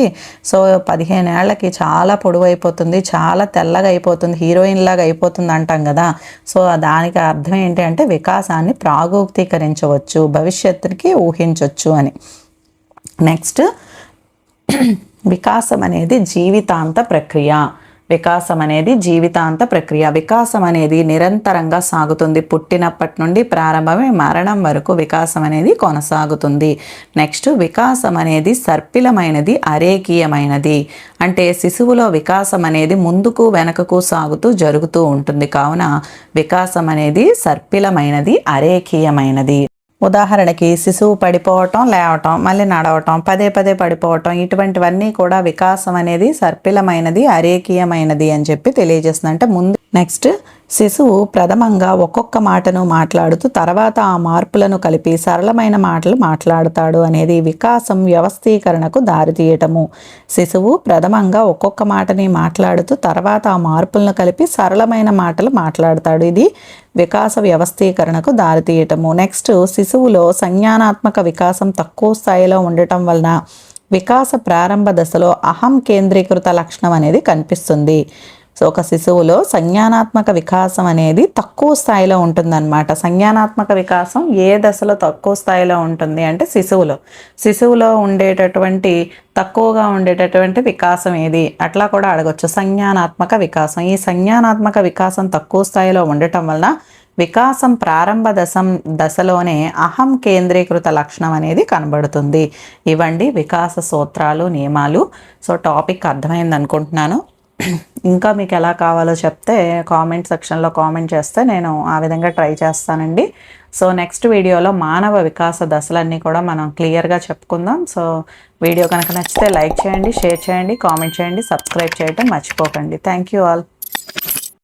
సో 15 ఏళ్ళకి చాలా పొడుగు అయిపోతుంది, చాలా తెల్లగా అయిపోతుంది, హీరోయిన్ లాగా అయిపోతుంది అంటాం కదా. సో దానికి అర్థం ఏంటి అంటే వికాసాన్ని ప్రాగుక్తీకరించవచ్చు, భవిష్యత్తుకి ఊహించవచ్చు అని. నెక్స్ట్, వికాసం అనేది జీవితాంత ప్రక్రియ. వికాసం అనేది జీవితాంత ప్రక్రియ. వికాసం అనేది నిరంతరంగా సాగుతుంది. పుట్టినప్పటి నుండి ప్రారంభమై మరణం వరకు వికాసం అనేది కొనసాగుతుంది. నెక్స్ట్, వికాసం అనేది సర్పిలమైనది, అరేఖీయమైనది. అంటే శిశువులో వికాసం అనేది ముందుకు వెనకకు సాగుతూ జరుగుతూ ఉంటుంది. కావున వికాసం అనేది సర్పిలమైనది, అరేఖీయమైనది. ఉదాహరణకి శిశువు పడిపోవటం, లేవటం, మళ్ళీ నడవటం, పదే పదే పడిపోవటం, ఇటువంటివన్నీ కూడా వికాసం అనేది సర్పిలమైనది, అరేఖీయమైనది అని చెప్పి తెలియజేస్తుంది. అంటే ముందు నెక్స్ట్ శిశువు ప్రథమంగా ఒక్కొక్క మాటను మాట్లాడుతూ తర్వాత ఆ మార్పులను కలిపి సరళమైన మాటలు మాట్లాడతాడు అనేది వికాసం వ్యవస్థీకరణకు దారితీయటము. శిశువు ప్రథమంగా ఒక్కొక్క మాటని మాట్లాడుతూ తర్వాత ఆ మార్పులను కలిపి సరళమైన మాటలు మాట్లాడతాడు. ఇది వికాస వ్యవస్థీకరణకు దారితీయటము. నెక్స్ట్ శిశువులో సంజ్ఞానాత్మక వికాసం తక్కువ స్థాయిలో ఉండటం వలన వికాస ప్రారంభ దశలో అహం కేంద్రీకృత లక్షణం అనేది కనిపిస్తుంది. సో ఒక శిశువులో సంజ్ఞానాత్మక వికాసం అనేది తక్కువ స్థాయిలో ఉంటుందన్నమాట. సంజ్ఞానాత్మక వికాసం ఏ దశలో తక్కువ స్థాయిలో ఉంటుంది అంటే శిశువులో ఉండేటటువంటి తక్కువగా ఉండేటటువంటి వికాసం ఏది అట్లా కూడా అడగొచ్చు. సంజ్ఞానాత్మక వికాసం. ఈ సంజ్ఞానాత్మక వికాసం తక్కువ స్థాయిలో ఉండటం వలన వికాసం ప్రారంభ దశలోనే అహం కేంద్రీకృత లక్షణం అనేది కనబడుతుంది. ఇవండి వికాస సూత్రాలు, నియమాలు. సో టాపిక్ అర్థమైంది అనుకుంటున్నాను. ఇంకా మీకు ఎలా కావాలో చెప్తే కామెంట్ సెక్షన్లో కామెంట్ చేస్తే నేను ఆ విధంగా ట్రై చేస్తానండి. సో నెక్స్ట్ వీడియోలో మానవ వికాస దశలన్నీ కూడా మనం క్లియర్గా చెప్పుకుందాం. సో వీడియో కనుక నచ్చితే లైక్ చేయండి, షేర్ చేయండి, కామెంట్ చేయండి, సబ్స్క్రైబ్ చేయడం మర్చిపోకండి. Thank you all.